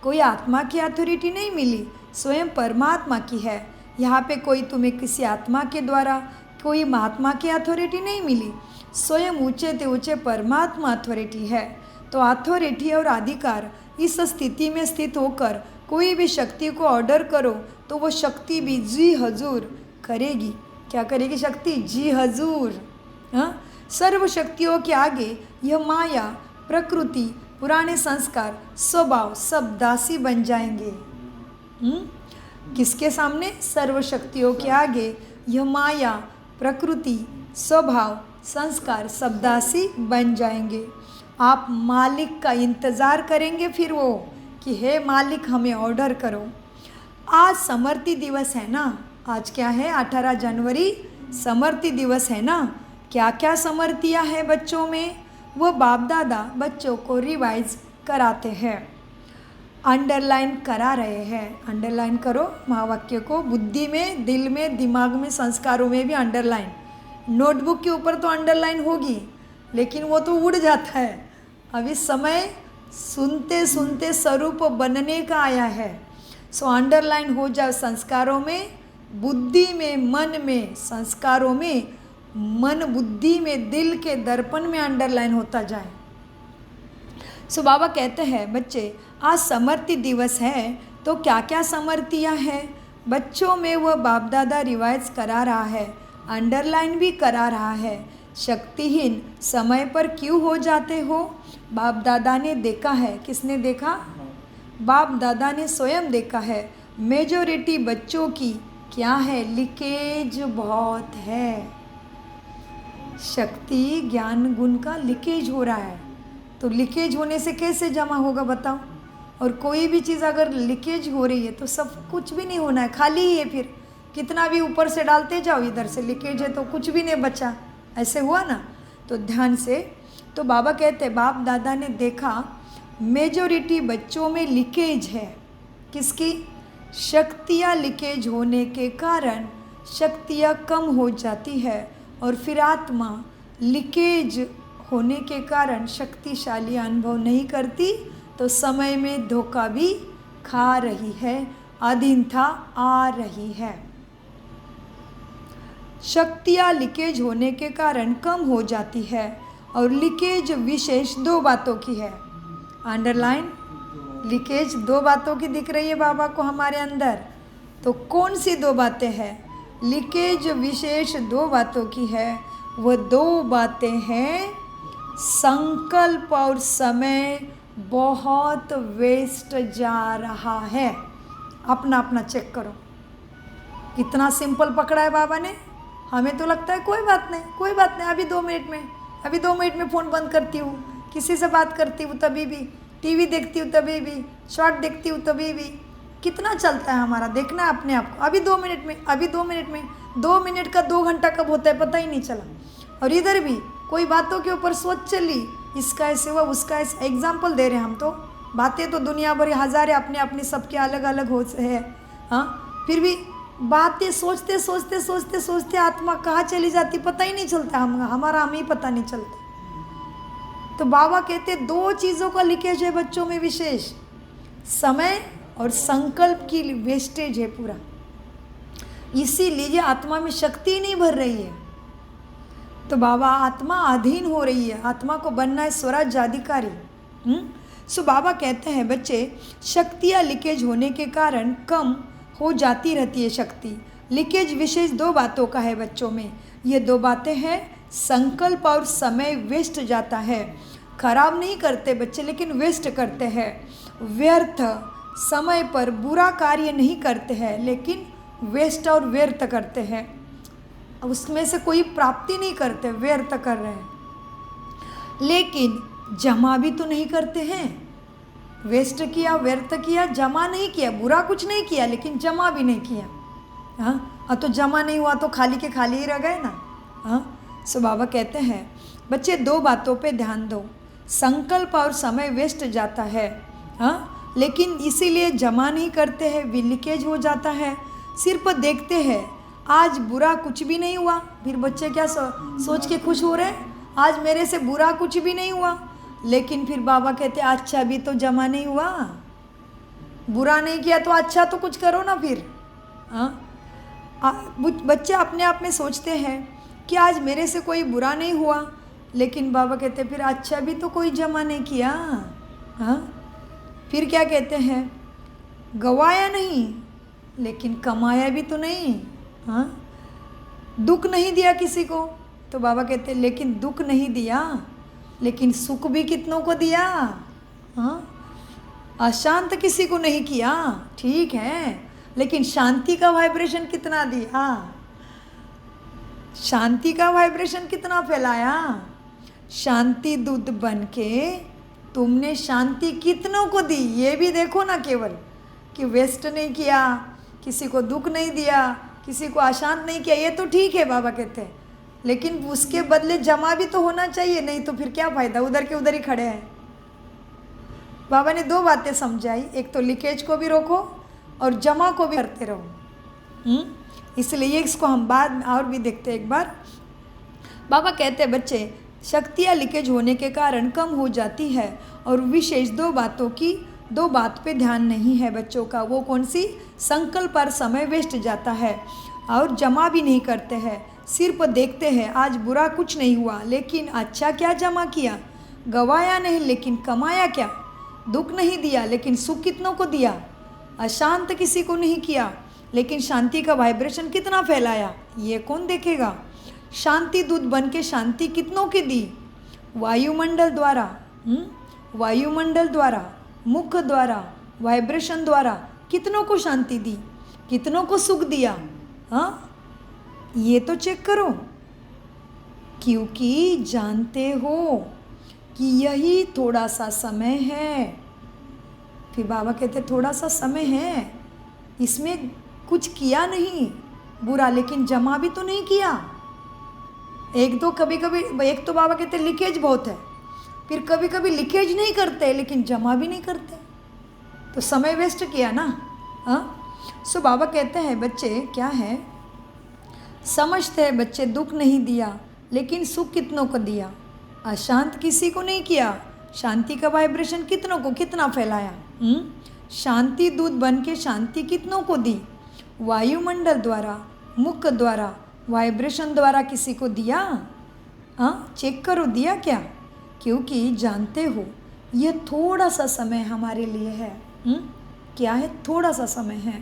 कोई आत्मा की अथॉरिटी नहीं मिली, स्वयं परमात्मा की है। यहाँ पे कोई तुम्हें किसी आत्मा के द्वारा, कोई महात्मा की अथॉरिटी नहीं मिली, स्वयं ऊंचे ते ऊंचे परमात्मा अथॉरिटी है। तो अथॉरिटी और अधिकार इस स्थिति में स्थित होकर कोई भी शक्ति को ऑर्डर करो तो वो शक्ति भी जी हजूर करेगी। क्या करेगी शक्ति, जी हजूर। हाँ, सर्व शक्तियों के आगे यह माया, प्रकृति, पुराने संस्कार, स्वभाव सब दासी बन जाएंगे। किसके सामने? सर्व शक्तियों के आगे यह माया, प्रकृति, स्वभाव, संस्कार सब दासी बन जाएंगे। आप मालिक का इंतज़ार करेंगे फिर वो कि हे मालिक हमें ऑर्डर करो। आज समर्ति दिवस है ना, आज क्या है? 18 जनवरी समर्ति दिवस है ना। क्या क्या समर्तियाँ हैं बच्चों में? वो बाप दादा बच्चों को रिवाइज कराते हैं, अंडरलाइन करा रहे हैं। अंडरलाइन करो महावाक्य को, बुद्धि में, दिल में, दिमाग में, संस्कारों में भी अंडरलाइन। नोटबुक के ऊपर तो अंडरलाइन होगी लेकिन वो तो उड़ जाता है। अभी समय सुनते सुनते स्वरूप बनने का आया है। सो अंडरलाइन हो जाए संस्कारों में, बुद्धि में, मन में, संस्कारों में, मन बुद्धि में, दिल के दर्पण में अंडरलाइन होता जाए। सो बाबा कहते हैं बच्चे आज समर्ति दिवस है तो क्या क्या समर्तियाँ हैं बच्चों में? वह बाप दादा रिवाइज करा रहा है, अंडरलाइन भी करा रहा है। शक्तिहीन समय पर क्यों हो जाते हो? बाप दादा ने देखा है। किसने देखा? बाप दादा ने स्वयं देखा है। मेजॉरिटी बच्चों की क्या है? लीकेज बहुत है। शक्ति ज्ञान गुण का लीकेज हो रहा है। तो लीकेज होने से कैसे जमा होगा बताओ? और कोई भी चीज़ अगर लीकेज हो रही है तो सब कुछ भी नहीं होना है, खाली ही है। फिर कितना भी ऊपर से डालते जाओ, इधर से लीकेज है तो कुछ भी नहीं बचा। ऐसे हुआ ना। तो ध्यान से, तो बाबा कहते हैं बाप दादा ने देखा मेजॉरिटी बच्चों में लीकेज है। किसकी? शक्तियाँ लीकेज होने के कारण शक्तियाँ कम हो जाती है और फिर आत्मा लीकेज होने के कारण शक्तिशाली अनुभव नहीं करती, तो समय में धोखा भी खा रही है, अधीनता आ रही है। शक्तियाँ लीकेज होने के कारण कम हो जाती है और लीकेज विशेष 2 बातों की है। अंडरलाइन, लीकेज 2 बातों की दिख रही है बाबा को हमारे अंदर। तो कौन सी 2 बातें हैं? लीकेज विशेष 2 बातों की है। वो 2 बातें हैं, संकल्प और समय बहुत वेस्ट जा रहा है। अपना अपना चेक करो, कितना सिंपल पकड़ा है बाबा ने। हमें तो लगता है कोई बात नहीं, कोई बात नहीं, अभी 2 मिनट में फ़ोन बंद करती हूँ, किसी से बात करती हूँ तभी भी, टीवी देखती हूँ तभी भी, शॉर्ट देखती हूँ तभी भी। कितना चलता है हमारा, देखना है अपने आप को। अभी 2 मिनट में, अभी 2 मिनट में, 2 मिनट का 2 घंटा कब होता है पता ही नहीं चला। और इधर भी कोई बातों के ऊपर सोच चली, इसका ऐसे हुआ, उसका ऐसे। एग्जाम्पल दे रहे हैं हम तो, बातें तो दुनिया भर हज़ारें अपने अपने सबके अलग अलग हो है। हाँ, फिर भी बातें सोचते सोचते सोचते सोचते आत्मा कहाँ चली जाती पता ही नहीं चलता। हमारा हम ही पता नहीं चलता। तो बाबा कहते 2 चीज़ों का लीकेज है बच्चों में विशेष, समय और संकल्प की वेस्टेज है पूरा। इसीलिए आत्मा में शक्ति नहीं भर रही है। तो बाबा आत्मा अधीन हो रही है, आत्मा को बनना है स्वराज्य अधिकारी। सो बाबा कहते हैं बच्चे शक्तियाँ लीकेज होने के कारण कम हो जाती रहती है शक्ति। लीकेज विशेष 2 बातों का है बच्चों में। ये 2 बातें हैं, संकल्प और समय वेस्ट जाता है। खराब नहीं करते बच्चे लेकिन वेस्ट करते हैं। व्यर्थ समय पर बुरा कार्य नहीं करते हैं लेकिन वेस्ट और व्यर्थ करते हैं। उसमें से कोई प्राप्ति नहीं करते, व्यर्थ कर रहे हैं। लेकिन जमा भी तो नहीं करते हैं। वेस्ट किया, व्यर्थ किया, जमा नहीं किया, बुरा कुछ नहीं किया लेकिन जमा भी नहीं किया। हाँ, तो जमा नहीं हुआ तो खाली के खाली ही रह गए ना। हाँ, सो बाबा कहते हैं बच्चे 2 बातों पे ध्यान दो, संकल्प और समय वेस्ट जाता है। हाँ, लेकिन इसीलिए जमा नहीं करते हैं, लीकेज हो जाता है। सिर्फ देखते हैं आज बुरा कुछ भी नहीं हुआ, फिर बच्चे क्या सोच के खुश हो रहे हैं, आज मेरे से बुरा कुछ भी नहीं हुआ। लेकिन फिर बाबा कहते अच्छा भी तो जमा नहीं हुआ, बुरा नहीं किया तो अच्छा तो कुछ करो ना फिर। हाँ, बच्चे अपने आप में सोचते हैं कि आज मेरे से कोई बुरा नहीं हुआ, लेकिन बाबा कहते फिर अच्छा भी तो कोई जमा नहीं किया। हाँ, फिर क्या कहते हैं, गवाया नहीं लेकिन कमाया भी तो नहीं। हाँ, दुख नहीं दिया किसी को तो बाबा कहते लेकिन दुख नहीं दिया, लेकिन सुख भी कितनों को दिया। हाँ, अशांत किसी को नहीं किया, ठीक है, लेकिन शांति का वाइब्रेशन कितना दिया, शांति का वाइब्रेशन कितना फैलाया। शांति दूत बन के तुमने शांति कितनों को दी, ये भी देखो ना, केवल कि वेस्ट नहीं किया, किसी को दुख नहीं दिया, किसी को अशांत नहीं किया, ये तो ठीक है बाबा कहते हैं, लेकिन उसके बदले जमा भी तो होना चाहिए, नहीं तो फिर क्या फ़ायदा, उधर के उधर ही खड़े हैं। बाबा ने 2 बातें समझाई, एक तो लीकेज को भी रोको और जमा को भी करते रहो। इसलिए इसको हम बाद में और भी देखते हैं एक बार। बाबा कहते हैं बच्चे, शक्तियाँ लीकेज होने के कारण कम हो जाती है और विशेष 2 बात पे ध्यान नहीं है बच्चों का। वो कौन सी? संकल्प पर समय वेस्ट जाता है और जमा भी नहीं करते हैं, सिर्फ देखते हैं आज बुरा कुछ नहीं हुआ लेकिन अच्छा क्या जमा किया, गवाया नहीं लेकिन कमाया क्या, दुख नहीं दिया लेकिन सुख कितनों को दिया, अशांत किसी को नहीं किया लेकिन शांति का वाइब्रेशन कितना फैलाया, ये कौन देखेगा। शांति दूत बन के शांति कितनों की दी, वायुमंडल द्वारा, मुख द्वारा, वाइब्रेशन द्वारा कितनों को शांति दी, कितनों को सुख दिया। हाँ, ये तो चेक करो, क्योंकि जानते हो कि यही थोड़ा सा समय है। फिर बाबा कहते थोड़ा सा समय है, इसमें कुछ किया नहीं बुरा, लेकिन जमा भी तो नहीं किया। एक तो बाबा कहते लीकेज बहुत है, फिर कभी कभी लीकेज नहीं करते लेकिन जमा भी नहीं करते, तो समय वेस्ट किया ना। हाँ, सो बाबा कहते हैं बच्चे क्या है, समझते हैं बच्चे, दुख नहीं दिया लेकिन सुख कितनों को दिया, अशांत किसी को नहीं किया, शांति का वाइब्रेशन कितनों को कितना फैलाया। शांति दूत बन के शांति कितनों को दी, वायुमंडल द्वारा, मुख द्वारा, वाइब्रेशन द्वारा किसी को दिया। हाँ, चेक करो दिया क्या, क्योंकि जानते हो ये थोड़ा सा समय हमारे लिए है। क्या है? थोड़ा सा समय है,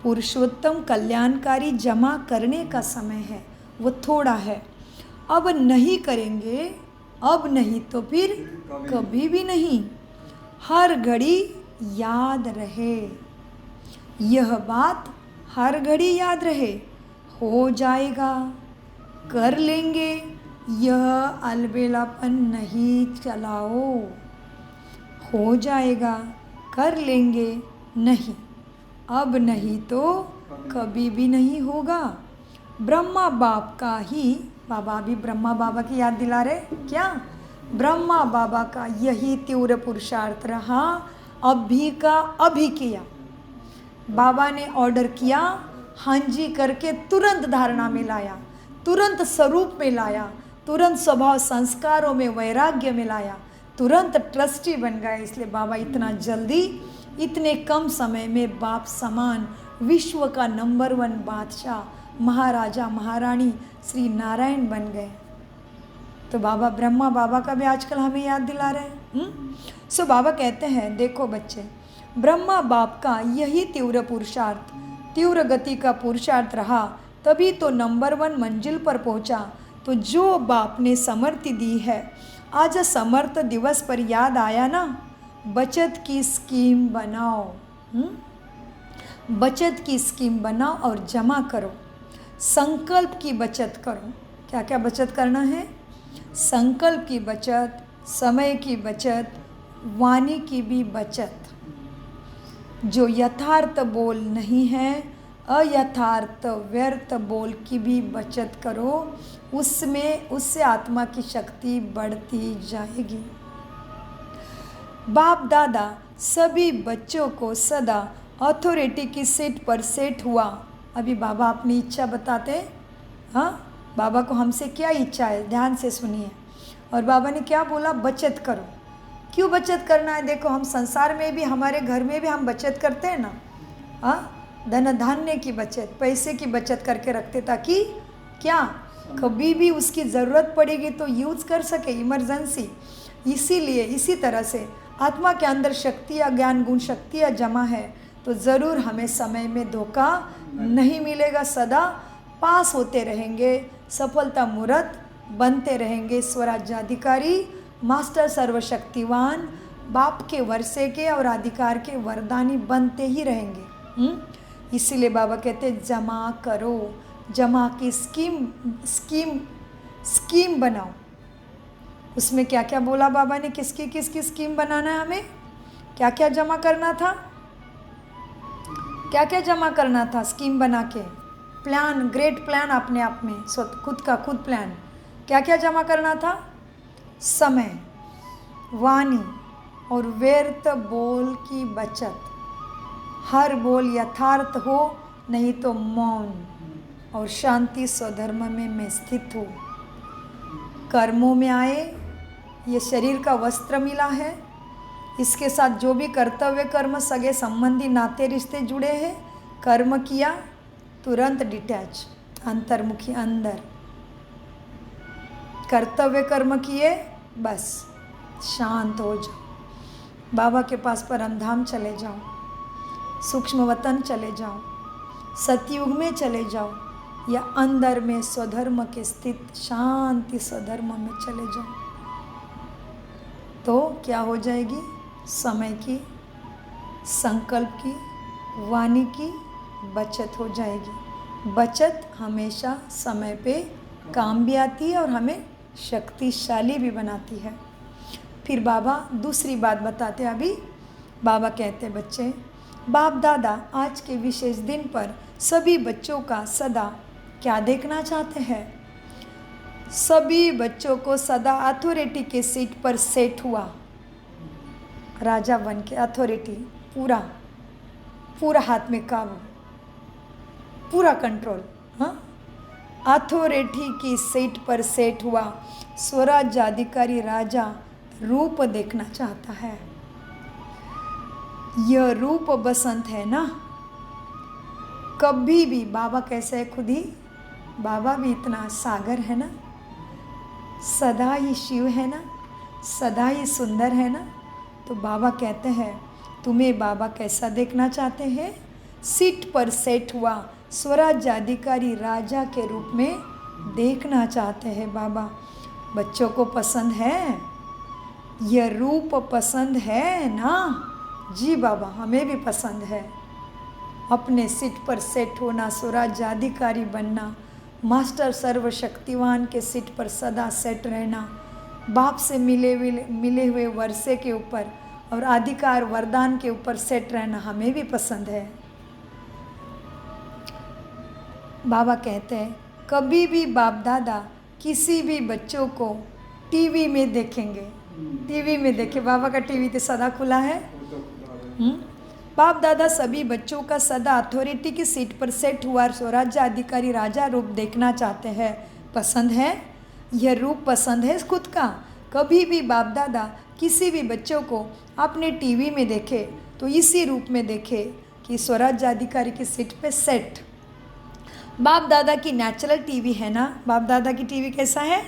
पुरुषोत्तम कल्याणकारी जमा करने का समय है, वो थोड़ा है। अब नहीं करेंगे, अब नहीं तो फिर कभी भी नहीं। हर घड़ी याद रहे, यह बात हर घड़ी याद रहे, हो जाएगा, कर लेंगे, यह अलबेलापन नहीं चलाओ, हो जाएगा, कर लेंगे, नहीं, अब नहीं तो कभी भी नहीं होगा। ब्रह्मा बाप का ही, बाबा भी ब्रह्मा बाबा की याद दिला रहे क्या, ब्रह्मा बाबा का यही तीव्र पुरुषार्थ रहा, अभी का अभी किया। बाबा ने ऑर्डर किया, हाँ जी करके तुरंत धारणा में लाया, तुरंत स्वरूप में लाया, तुरंत स्वभाव संस्कारों में वैराग्य में लाया, तुरंत ट्रस्टी बन गए। इसलिए बाबा इतना जल्दी, इतने कम समय में बाप समान विश्व का नंबर 1 बादशाह, महाराजा महारानी श्री नारायण बन गए। तो बाबा ब्रह्मा बाबा का भी आजकल हमें याद दिला रहे हैं। सो बाबा कहते हैं देखो बच्चे, ब्रह्मा बाप का यही तीव्र पुरुषार्थ, तीव्र गति का पुरुषार्थ रहा, तभी तो नंबर 1 मंजिल पर पहुंचा। तो जो बाप ने समर्थि दी है, आज समर्थ दिवस पर याद आया ना, बचत की स्कीम बनाओ, बचत की स्कीम बनाओ और जमा करो, संकल्प की बचत करो। क्या क्या बचत करना है? संकल्प की बचत, समय की बचत, वाणी की भी बचत। जो यथार्थ बोल नहीं है, अयथार्थ व्यर्थ बोल की भी बचत करो, उससे आत्मा की शक्ति बढ़ती जाएगी। बाप दादा सभी बच्चों को सदा अथॉरिटी की सीट पर सेट हुआ। अभी बाबा अपनी इच्छा बताते हैं। हाँ, बाबा को हमसे क्या इच्छा है, ध्यान से सुनिए। और बाबा ने क्या बोला? बचत करो। क्यों बचत करना है? देखो, हम संसार में भी, हमारे घर में भी हम बचत करते हैं ना। हाँ, धन धान्य की बचत, पैसे की बचत करके रखते, ताकि क्या कभी भी उसकी ज़रूरत पड़ेगी तो यूज़ कर सके, इमरजेंसी। इसीलिए इसी तरह से आत्मा के अंदर शक्तियाँ, ज्ञान गुण शक्तियाँ जमा है, तो ज़रूर हमें समय में धोखा नहीं मिलेगा, सदा पास होते रहेंगे, सफलता मुहूर्त बनते रहेंगे स्वराज्याधिकारी, मास्टर सर्वशक्तिवान, बाप के वर्षे के और अधिकार के वरदानी बनते ही रहेंगे। इसीलिए बाबा कहते जमा करो, जमा की स्कीम बनाओ। उसमें क्या क्या बोला बाबा ने, किसकी स्कीम बनाना है हमें, क्या क्या जमा करना था, क्या क्या जमा करना था स्कीम बना के। प्लान, ग्रेट प्लान अपने आप में, खुद का खुद प्लान। क्या क्या जमा करना था, समय, वाणी और व्यर्थ बोल की बचत। हर बोल यथार्थ हो, नहीं तो मौन और शांति स्वधर्म में मैं स्थित हूँ। कर्मों में आए, ये शरीर का वस्त्र मिला है, इसके साथ जो भी कर्तव्य कर्म, सगे संबंधी, नाते रिश्ते जुड़े हैं, कर्म किया तुरंत डिटैच, अंतर्मुखी अंदर। कर्तव्य कर्म किए बस शांत हो जाओ, बाबा के पास परमधाम चले जाओ, सूक्ष्म वतन चले जाओ, सतयुग में चले जाओ, या अंदर में स्वधर्म के स्थित शांति स्वधर्म में चले जाओ, तो क्या हो जाएगी, समय की, संकल्प की, वाणी की बचत हो जाएगी। बचत हमेशा समय पे काम भी आती है और हमें शक्तिशाली भी बनाती है। फिर बाबा दूसरी बात बताते हैं। अभी बाबा कहते हैं, बच्चे, बाप दादा आज के विशेष दिन पर सभी बच्चों का सदा क्या देखना चाहते हैं। सभी बच्चों को सदा अथॉरिटी के सीट पर सेट हुआ, राजा बन के, अथॉरिटी पूरा हाथ में काबू, पूरा कंट्रोल, हाँ, अथॉरिटी की सीट पर सेट हुआ स्वराज्याधिकारी राजा रूप देखना चाहता है। यह रूप बसंत है ना, कभी भी बाबा कैसे है, खुद ही बाबा भी इतना सागर है ना, सदा ही शिव है ना, सदा ही सुंदर है ना। तो बाबा कहते हैं, तुम्हें बाबा कैसा देखना चाहते हैं, सीट पर सेट हुआ स्वराज्याधिकारी राजा के रूप में देखना चाहते हैं बाबा। बच्चों को पसंद है, यह रूप पसंद है ना? जी बाबा, हमें भी पसंद है। अपने सीट पर सेट होना, स्वराज्याधिकारी बनना, मास्टर सर्वशक्तिवान के सीट पर सदा सेट रहना, बाप से मिले हुए वर्षे के ऊपर और अधिकार वरदान के ऊपर सेट रहना हमें भी पसंद है। बाबा कहते हैं, कभी भी बाप दादा किसी भी बच्चों को टीवी में देखेंगे, टीवी में देखे, बाबा का टीवी तो सदा खुला है। बाप दादा सभी बच्चों का सदा अथॉरिटी की सीट पर सेट हुआ स्वराज्याधिकारी राजा रूप देखना चाहते हैं। पसंद है, यह रूप पसंद है खुद का। कभी भी बाप दादा किसी भी बच्चों को अपने टीवी में देखे तो इसी रूप में देखे कि स्वराज्याधिकारी की सीट पे सेट। बाप दादा की नेचुरल टीवी है ना, बाप दादा की टीवी कैसा है,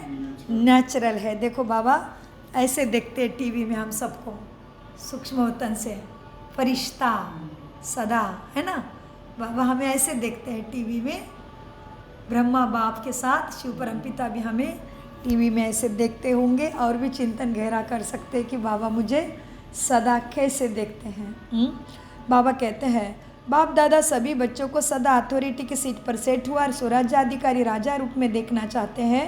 नेचुरल है। देखो बाबा ऐसे देखते हैं टीवी में हम सबको, सूक्ष्म वतन से फरिश्ता सदा, है ना। बाबा हमें ऐसे देखते हैं टीवी में, ब्रह्मा बाप के साथ शिव परमपिता भी हमें टीवी में ऐसे देखते होंगे और भी चिंतन गहरा कर सकते हैं कि बाबा मुझे सदा कैसे देखते हैं। बाबा कहते हैं, बाप दादा सभी बच्चों को सदा अथॉरिटी की सीट पर सेट हुआ और स्वराज्याधिकारी राजा रूप में देखना चाहते हैं।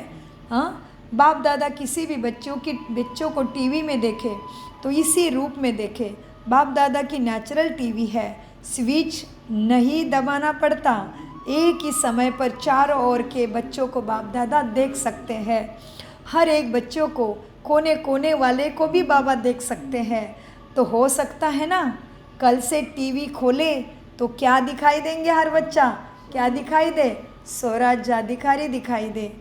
हाँ, बाप दादा किसी भी बच्चों को टीवी में देखे तो इसी रूप में देखे। बाप दादा की नेचुरल टीवी है, स्विच नहीं दबाना पड़ता, एक ही समय पर चारों ओर के बच्चों को बाप दादा देख सकते हैं। हर एक बच्चों को, कोने कोने वाले को भी बाबा देख सकते हैं। तो हो सकता है ना, कल से टीवी खोले तो क्या दिखाई देंगे, हर बच्चा क्या दिखाई दे, स्वराज्याधिकारी दिखाई दे,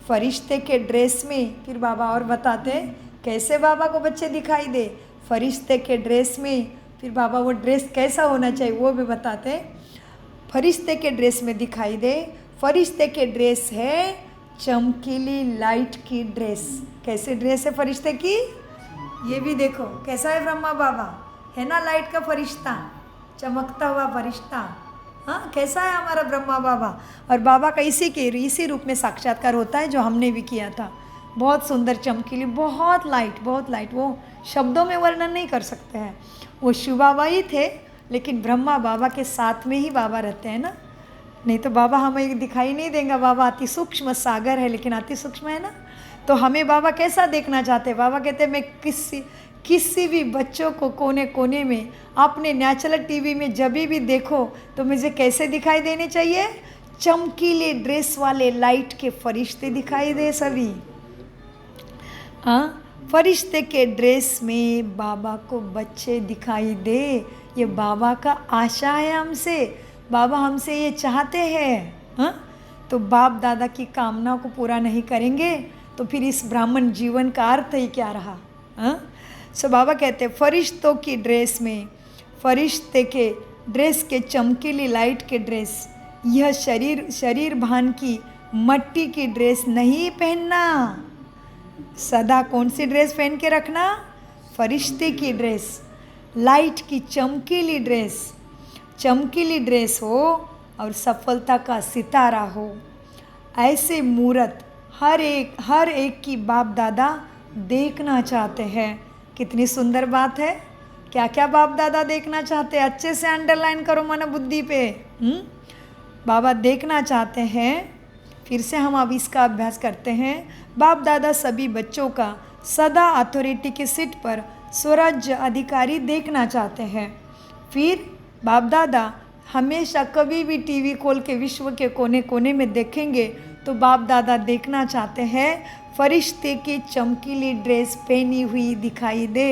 फरिश्ते के ड्रेस में। फिर बाबा और बताते कैसे बाबा को बच्चे दिखाई दे, फरिश्ते के ड्रेस में। फिर बाबा वो ड्रेस कैसा होना चाहिए वो भी बताते, फरिश्ते के ड्रेस में दिखाई दे। फरिश्ते के ड्रेस है चमकीली लाइट की ड्रेस। कैसे ड्रेस है फरिश्ते की, ये भी देखो कैसा है ब्रह्मा बाबा, है ना, लाइट का फरिश्ता, चमकता हुआ फरिश्ता। हाँ, कैसा है हमारा ब्रह्मा बाबा। और बाबा का इसी रूप में साक्षात्कार होता है जो हमने भी किया था। बहुत सुंदर, चमकीली, बहुत लाइट, वो शब्दों में वर्णन नहीं कर सकते हैं। वो शिव बाबा ही थे, लेकिन ब्रह्मा बाबा के साथ में ही बाबा रहते हैं ना। नहीं तो बाबा हमें दिखाई नहीं देंगे। बाबा अति सूक्ष्म सागर है, लेकिन अति सूक्ष्म है ना। तो हमें बाबा कैसा देखना चाहते हैं? बाबा कहते हैं मैं किसी भी बच्चों को कोने कोने में आपने नेचुरल टीवी में जब भी देखो तो मुझे कैसे दिखाई देने चाहिए? चमकीले ड्रेस वाले लाइट के फरिश्ते दिखाई दे सभी। हाँ, फरिश्ते के ड्रेस में बाबा को बच्चे दिखाई दे। ये बाबा का आशा है हमसे, बाबा हमसे ये चाहते हैं। हाँ, तो बाप दादा की कामना को पूरा नहीं करेंगे तो फिर इस ब्राह्मण जीवन का अर्थ ही क्या रहा? हाँ, सो बाबा कहते हैं फरिश्तों की ड्रेस में, फरिश्ते के ड्रेस के चमकीली लाइट के ड्रेस, यह शरीर भान की मट्टी की ड्रेस नहीं पहनना। सदा कौन सी ड्रेस पहन के रखना? फरिश्ते की ड्रेस, लाइट की चमकीली ड्रेस हो और सफलता का सितारा हो। ऐसे मूर्त हर एक की बाप दादा देखना चाहते हैं। कितनी सुंदर बात है। क्या क्या बाप दादा देखना चाहते हैं? अच्छे से अंडरलाइन करो मन बुद्धि पे। बाबा देखना चाहते हैं। फिर से हम अब इसका अभ्यास करते हैं। बाप दादा सभी बच्चों का सदा अथॉरिटी के सीट पर स्वराज्य अधिकारी देखना चाहते हैं। फिर बाप दादा हमेशा कभी भी टीवी खोल के विश्व के कोने कोने में देखेंगे तो बाप दादा देखना चाहते हैं फरिश्ते की चमकीली ड्रेस पहनी हुई दिखाई दे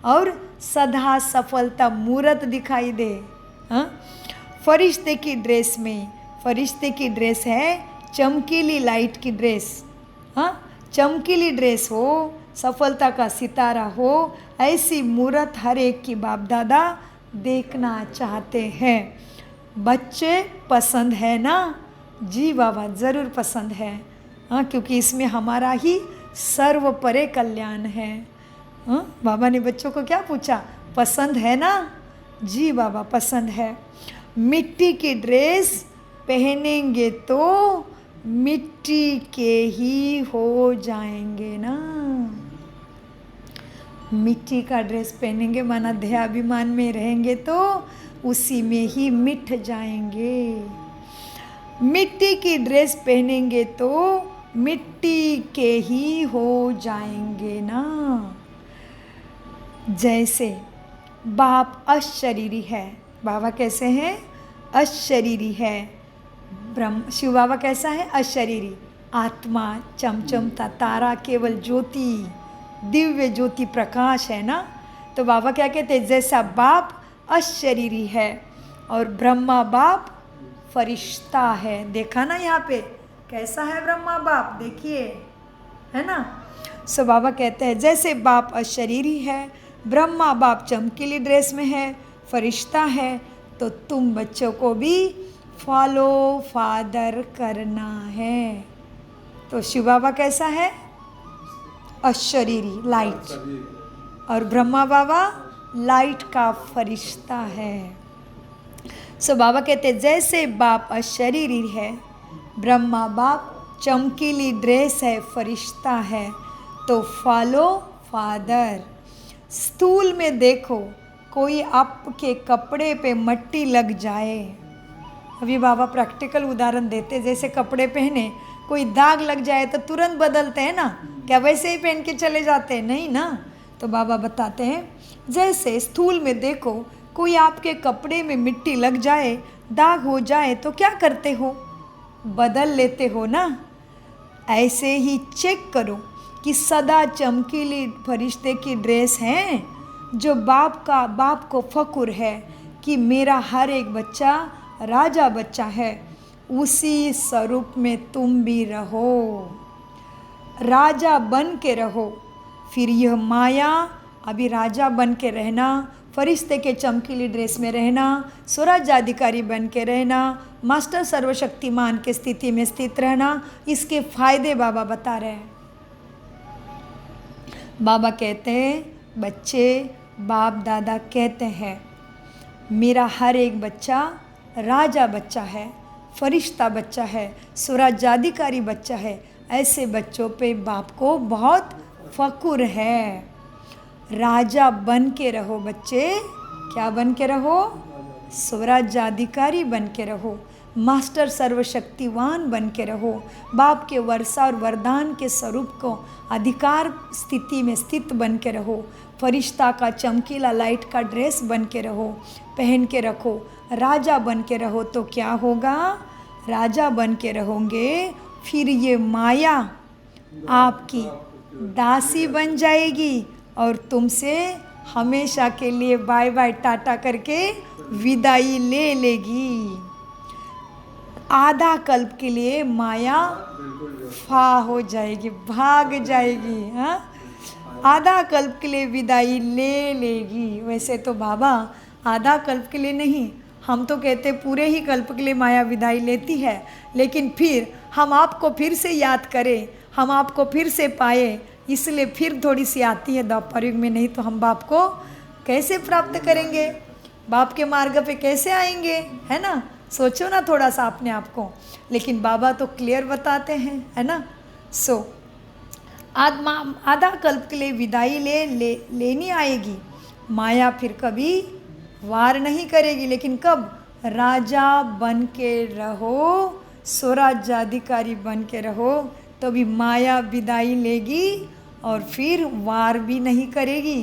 और सदा सफलता मूर्त दिखाई दे। हाँ, फरिश्ते की ड्रेस में, फरिश्ते की ड्रेस है चमकीली लाइट की ड्रेस। हाँ, चमकीली ड्रेस हो, सफलता का सितारा हो, ऐसी मूर्त हर एक की बाप दादा देखना चाहते हैं। बच्चे पसंद है ना? जी बाबा, ज़रूर पसंद है। हाँ, क्योंकि इसमें हमारा ही सर्वपरे कल्याण है। हाँ, बाबा ने बच्चों को क्या पूछा? पसंद है ना? जी बाबा, पसंद है। मिट्टी की ड्रेस पहनेंगे तो मिट्टी के ही हो जाएंगे ना। मिट्टी का ड्रेस पहनेंगे माना देहाभिमान में रहेंगे तो उसी में ही मिट जाएंगे। मिट्टी की ड्रेस पहनेंगे तो मिट्टी के ही हो जाएंगे ना। जैसे बाप अशरीरी है, बाबा कैसे हैं? अशरीरी है। ब्रह्म शिव बाबा कैसा है? अशरीरी, आत्मा चमचमता तारा, केवल ज्योति, दिव्य ज्योति प्रकाश है ना। तो बाबा क्या कहते हैं? जैसा बाप अशरीरी है और ब्रह्मा बाप फरिश्ता है। देखा ना यहाँ पे कैसा है ब्रह्मा बाप? देखिए, है ना। सो बाबा कहते हैं जैसे बाप अशरीरी है, ब्रह्मा बाप चमकीली ड्रेस में है, फरिश्ता है, तो तुम बच्चों को भी फॉलो फादर करना है। तो शिव बाबा कैसा है? अशरीरी, लाइट, और ब्रह्मा बाबा लाइट का फरिश्ता है। सो बाबा कहते हैं जैसे बाप अशरीरी है, ब्रह्मा बाप चमकीली ड्रेस है, फरिश्ता है, तो फॉलो फादर। स्थूल में देखो, कोई आपके कपड़े पे मट्टी लग जाए, अभी बाबा प्रैक्टिकल उदाहरण देते, जैसे कपड़े पहने कोई दाग लग जाए तो तुरंत बदलते हैं ना, क्या वैसे ही पहन के चले जाते हैं? नहीं ना। तो बाबा बताते हैं जैसे स्थूल में देखो, कोई आपके कपड़े में मिट्टी लग जाए, दाग हो जाए तो क्या करते हो? बदल लेते हो ना। ऐसे ही चेक करो कि सदा चमकीली फरिश्ते की ड्रेस हैं, जो बाप को फक्र है कि मेरा हर एक बच्चा राजा बच्चा है, उसी स्वरूप में तुम भी रहो, राजा बन के रहो। फिर यह माया, अभी राजा बन के रहना, फरिश्ते के चमकीली ड्रेस में रहना, स्वराज्याधिकारी बन के रहना, मास्टर सर्वशक्तिमान के स्थिति में स्थित रहना, इसके फायदे बाबा बता रहे हैं। बाबा कहते हैं बच्चे, बाप दादा कहते हैं मेरा हर एक बच्चा राजा बच्चा है, फरिश्ता बच्चा है, स्वराज्याधिकारी बच्चा है, ऐसे बच्चों पे बाप को बहुत फ़ख्र है। राजा बन के रहो बच्चे, क्या बन के रहो? स्वराज्याधिकारी बन के रहो, मास्टर सर्वशक्तिवान बन के रहो, बाप के वर्षा और वरदान के स्वरूप को अधिकार स्थिति में स्थित बन के रहो, फरिश्ता का चमकीला लाइट का ड्रेस बन के रहो, पहन के रखो, राजा बन के रहो। तो क्या होगा? राजा बन के रहोगे, फिर ये माया आपकी दासी बन जाएगी और तुमसे हमेशा के लिए बाय बाय टाटा करके विदाई ले लेगी। आधा कल्प के लिए माया फा हो जाएगी, भाग जाएगी। हाँ, आधा कल्प के लिए विदाई ले लेगी। वैसे तो बाबा आधा कल्प के लिए नहीं, हम तो कहते पूरे ही कल्प के लिए माया विदाई लेती है, लेकिन फिर हम आपको फिर से याद करें, हम आपको फिर से पाए, इसलिए फिर थोड़ी सी आती है द्वापर युग में। नहीं तो हम बाप को कैसे प्राप्त करेंगे, बाप के मार्ग पे कैसे आएंगे, है ना? सोचो ना थोड़ा सा अपने आप को। लेकिन बाबा तो क्लियर बताते हैं, है ना? आधा कल्प के लिए विदाई लेनी आएगी, माया फिर कभी वार नहीं करेगी। लेकिन कब? राजा बन के रहो, स्वराज्याधिकारी बन के रहो, तभी माया विदाई लेगी और फिर वार भी नहीं करेगी।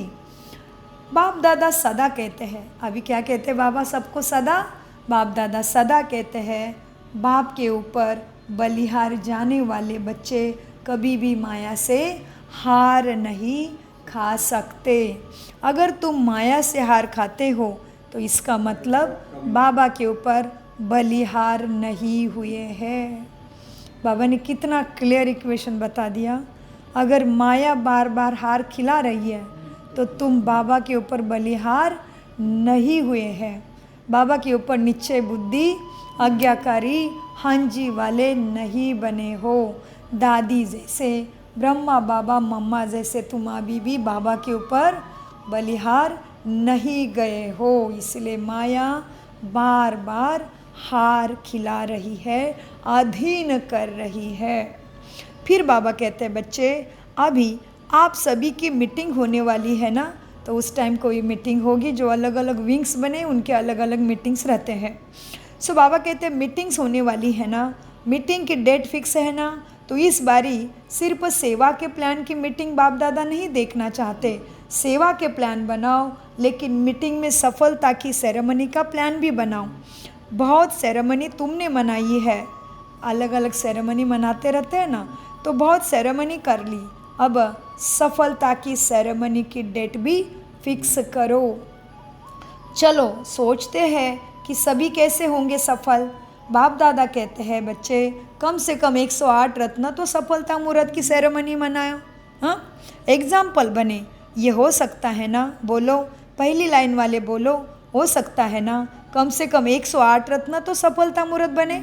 बाप दादा सदा कहते हैं, अभी क्या कहते हैं बाबा सबको? सदा। बाप दादा सदा कहते हैं, बाप के ऊपर बलिहार जाने वाले बच्चे कभी भी माया से हार नहीं खा सकते। अगर तुम माया से हार खाते हो तो इसका मतलब बाबा के ऊपर बलिहार नहीं हुए हैं। बाबा ने कितना क्लियर इक्वेशन बता दिया। अगर माया बार बार हार खिला रही है तो तुम बाबा के ऊपर बलिहार नहीं हुए हैं, बाबा के ऊपर निश्चय बुद्धि आज्ञाकारी हांजी वाले नहीं बने हो। दादी जैसे, ब्रह्मा बाबा मम्मा जैसे तुम अभी भी बाबा के ऊपर बलिहार नहीं गए हो, इसलिए माया बार बार हार खिला रही है, अधीन कर रही है। फिर बाबा कहते हैं बच्चे अभी आप सभी की मीटिंग होने वाली है ना, तो उस टाइम कोई मीटिंग होगी, जो अलग अलग विंग्स बने उनके अलग अलग मीटिंग्स रहते हैं। सो बाबा कहते हैं मीटिंग्स होने वाली है ना, मीटिंग की डेट फिक्स है ना, तो इस बारी सिर्फ सेवा के प्लान की मीटिंग बाप दादा नहीं देखना चाहते। सेवा के प्लान बनाओ, लेकिन मीटिंग में सफलता की सेरेमनी का प्लान भी बनाओ। बहुत सेरेमनी तुमने मनाई है, अलग अलग सेरेमनी मनाते रहते हैं ना, तो बहुत सेरेमनी कर ली, अब सफलता की सेरेमनी की डेट भी फिक्स करो। चलो सोचते हैं कि सभी कैसे होंगे सफल। बाप दादा कहते हैं बच्चे कम से कम 108 रत्न तो सफलता मुहूर्त की सेरेमनी मनाओ। हाँ, एग्जाम्पल बने। ये हो सकता है ना? बोलो, पहली लाइन वाले बोलो, हो सकता है ना? कम से कम 108 रत्न तो सफलता मुहूर्त बने।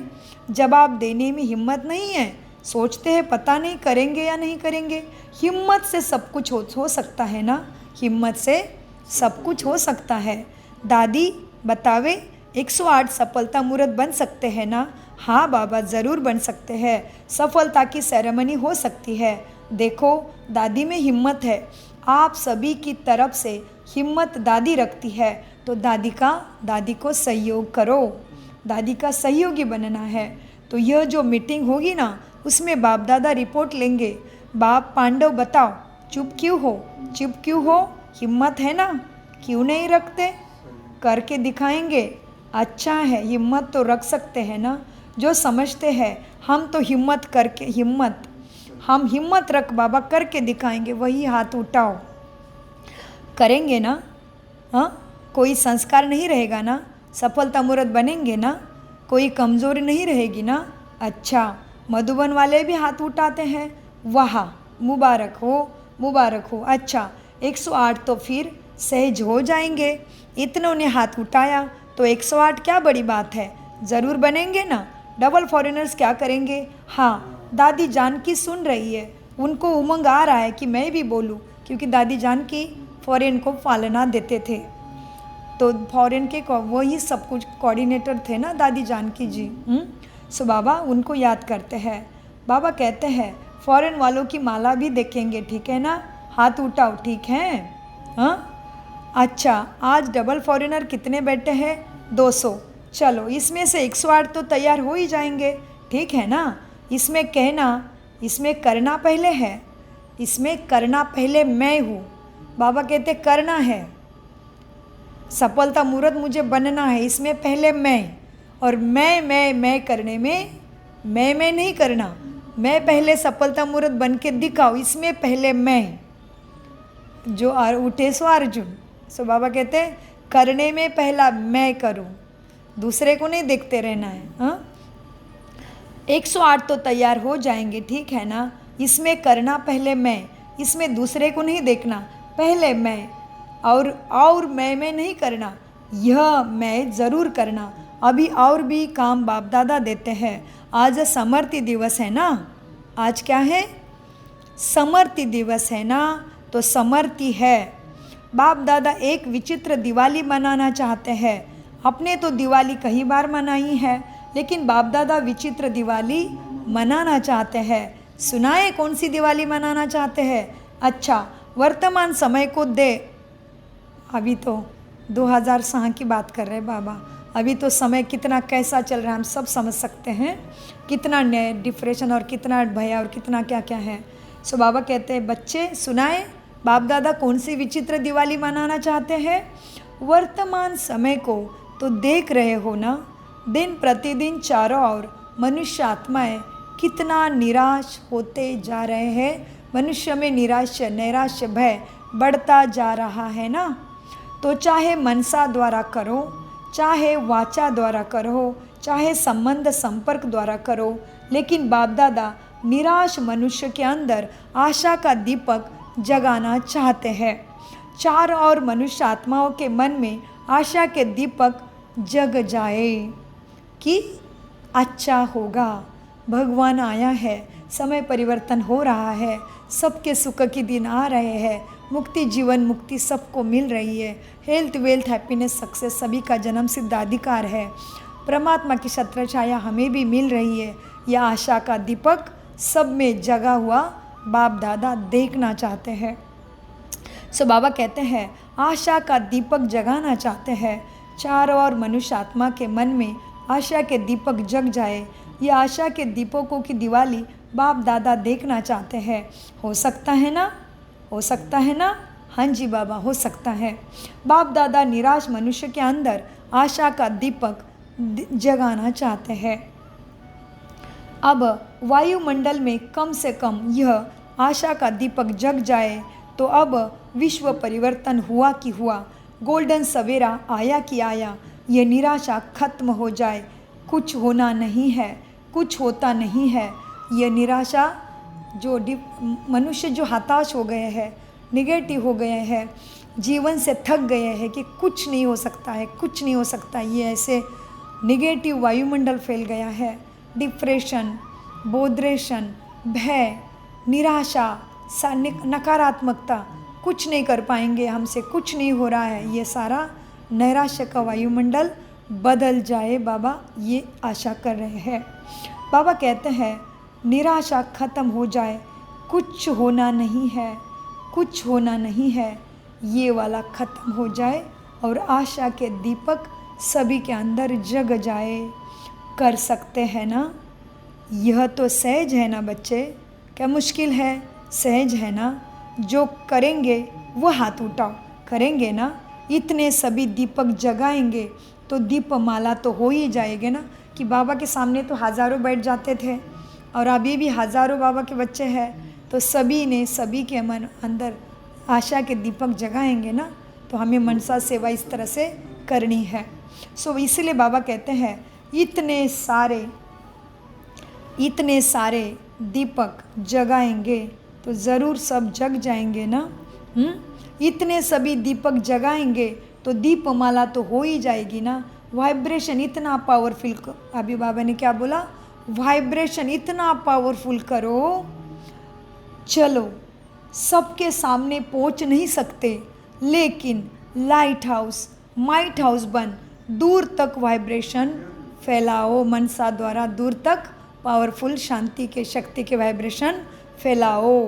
जवाब देने में हिम्मत नहीं है, सोचते हैं पता नहीं करेंगे या नहीं करेंगे। हिम्मत से सब कुछ हो सकता है ना, हिम्मत से सब कुछ हो सकता है। दादी बतावे 108 सफलता मुहूर्त बन सकते हैं ना? हाँ बाबा ज़रूर बन सकते हैं, सफलता की सेरेमनी हो सकती है। देखो दादी में हिम्मत है, आप सभी की तरफ से हिम्मत दादी रखती है, तो दादी को सहयोग करो, दादी का सहयोगी बनना है। तो यह जो मीटिंग होगी ना, उसमें बाप दादा रिपोर्ट लेंगे। बाप पांडव बताओ चुप क्यों हो? चुप क्यों हो? हिम्मत है ना, क्यों नहीं रखते? करके दिखाएंगे। अच्छा है, हिम्मत तो रख सकते हैं ना, जो समझते हैं हम तो हिम्मत करके हम हिम्मत रख बाबा करके दिखाएंगे, वही हाथ उठाओ। करेंगे ना? हाँ, कोई संस्कार नहीं रहेगा ना, सफलता मुहूर्त बनेंगे ना, कोई कमज़ोरी नहीं रहेगी ना। अच्छा, मधुबन वाले भी हाथ उठाते हैं, वाह मुबारक हो, मुबारक हो। अच्छा 108 तो फिर सहज हो जाएंगे। इतनों ने हाथ उठाया तो 108 क्या बड़ी बात है, ज़रूर बनेंगे ना। डबल फॉरेनर्स क्या करेंगे? हाँ, दादी जानकी सुन रही है, उनको उमंग आ रहा है कि मैं भी बोलूँ, क्योंकि दादी जानकी फॉरेन को पालना देते थे। तो फॉरेन के वही सब कुछ कोऑर्डिनेटर थे ना दादी जानकी जी। सो बाबा उनको याद करते हैं। बाबा कहते हैं फॉरेन वालों की माला भी देखेंगे, ठीक है ना? हाथ उठाओ, ठीक है? हाँ अच्छा, आज डबल फॉरेनर कितने बैठे हैं? 200। चलो इसमें से 108 तो तैयार हो ही जाएंगे, ठीक है ना? इसमें कहना, इसमें करना पहले है, इसमें करना पहले मैं हूँ। बाबा कहते करना है, सफलता मूर्त मुझे बनना है, इसमें पहले मैं। और मैं करने में मैं नहीं करना, मैं पहले सफलता मूर्त बन के दिखाओ, इसमें पहले मैं। जो उठे सो अर्जुन। सो बाबा कहते हैं करने में पहला मैं करूं, दूसरे को नहीं देखते रहना है। हाँ 108 तो तैयार हो जाएंगे, ठीक है ना? इसमें करना पहले मैं, इसमें दूसरे को नहीं देखना, पहले मैं। और मैं नहीं करना, यह मैं ज़रूर करना। अभी और भी काम बाप दादा देते हैं। आज समर्ति दिवस है ना? आज क्या है? समर्ति दिवस है ना? तो समर्ति है। बाप दादा एक विचित्र दिवाली मनाना चाहते हैं। अपने तो दिवाली कई बार मनाई है, लेकिन बाप दादा विचित्र दिवाली मनाना चाहते हैं। सुनाए कौन सी दिवाली मनाना चाहते हैं? अच्छा, वर्तमान समय को दे। अभी तो 2006 की बात कर रहे हैं बाबा। अभी तो समय कितना कैसा चल रहा है हम सब समझ सकते हैं, कितना डिप्रेशन और कितना भय और कितना क्या क्या है। सो बाबा कहते हैं बच्चे सुनाए बाप दादा कौन सी विचित्र दिवाली मनाना चाहते हैं? वर्तमान समय को तो देख रहे हो ना, दिन प्रतिदिन चारों ओर मनुष्य आत्माएं कितना निराश होते जा रहे हैं। मनुष्य में निराशा नैराश्य भय बढ़ता जा रहा है ना। तो चाहे मनसा द्वारा करो, चाहे वाचा द्वारा करो, चाहे संबंध संपर्क द्वारा करो, लेकिन बाप दादा निराश मनुष्य के अंदर आशा का दीपक जगाना चाहते हैं। चार और मनुष्य आत्माओं के मन में आशा के दीपक जग जाए कि अच्छा होगा, भगवान आया है, समय परिवर्तन हो रहा है, सबके सुख के दिन आ रहे हैं, मुक्ति जीवन मुक्ति सबको मिल रही है, हेल्थ वेल्थ हैप्पीनेस सक्सेस सभी का जन्म सिद्ध अधिकार है, परमात्मा की छत्र छाया हमें भी मिल रही है। यह आशा का दीपक सब में जगा हुआ बाप दादा देखना चाहते हैं। सो बाबा कहते हैं आशा का दीपक जगाना चाहते हैं। चारों ओर मनुष्य आत्मा के मन में आशा के दीपक जग जाए। ये आशा के दीपकों की दिवाली बाप दादा देखना चाहते हैं। हो सकता है ना? हो सकता है ना? हाँ जी बाबा, हो सकता है। बाप दादा निराश मनुष्य के अंदर आशा का दीपक जगाना चाहते हैं। अब वायुमंडल में कम से कम यह आशा का दीपक जग जाए तो अब विश्व परिवर्तन हुआ कि हुआ, गोल्डन सवेरा आया कि आया, ये निराशा खत्म हो जाए। कुछ होना नहीं है, कुछ होता नहीं है। ये निराशा जो मनुष्य जो हताश हो गए हैं, निगेटिव हो गए हैं, जीवन से थक गए हैं कि कुछ नहीं हो सकता है, कुछ नहीं हो सकता, ये ऐसे निगेटिव वायुमंडल फैल गया है। डिप्रेशन, बोधरेशन, भय, निराशा, नकारात्मकता, कुछ नहीं कर पाएंगे, हमसे कुछ नहीं हो रहा है, ये सारा नैराश्य का वायुमंडल बदल जाए बाबा, ये आशा कर रहे हैं। बाबा कहते हैं निराशा खत्म हो जाए, कुछ होना नहीं है, कुछ होना नहीं है, ये वाला खत्म हो जाए और आशा के दीपक सभी के अंदर जग जाए। कर सकते हैं ना? यह तो सहज है ना बच्चे, क्या मुश्किल है? सहज है ना? जो करेंगे वो हाथ उठाओ, करेंगे ना? इतने सभी दीपक जगाएंगे तो दीपमाला तो हो ही जाएगी ना। कि बाबा के सामने तो हज़ारों बैठ जाते थे और अभी भी हज़ारों बाबा के बच्चे हैं, तो सभी ने सभी के मन अंदर आशा के दीपक जगाएंगे ना। तो हमें मनसा सेवा इस तरह से करनी है। सो इसलिए बाबा कहते हैं इतने सारे दीपक जगाएंगे तो ज़रूर सब जग जाएंगे ना। इतने सभी दीपक जगाएंगे तो दीपमाला तो हो ही जाएगी ना। वाइब्रेशन इतना पावरफुल, अभी बाबा ने क्या बोला? वाइब्रेशन इतना पावरफुल करो, चलो सबके सामने पहुंच नहीं सकते, लेकिन लाइट हाउस माइट हाउस बन, दूर तक वाइब्रेशन फैलाओ, मनसा द्वारा दूर तक पावरफुल शांति के शक्ति के वाइब्रेशन फैलाओ।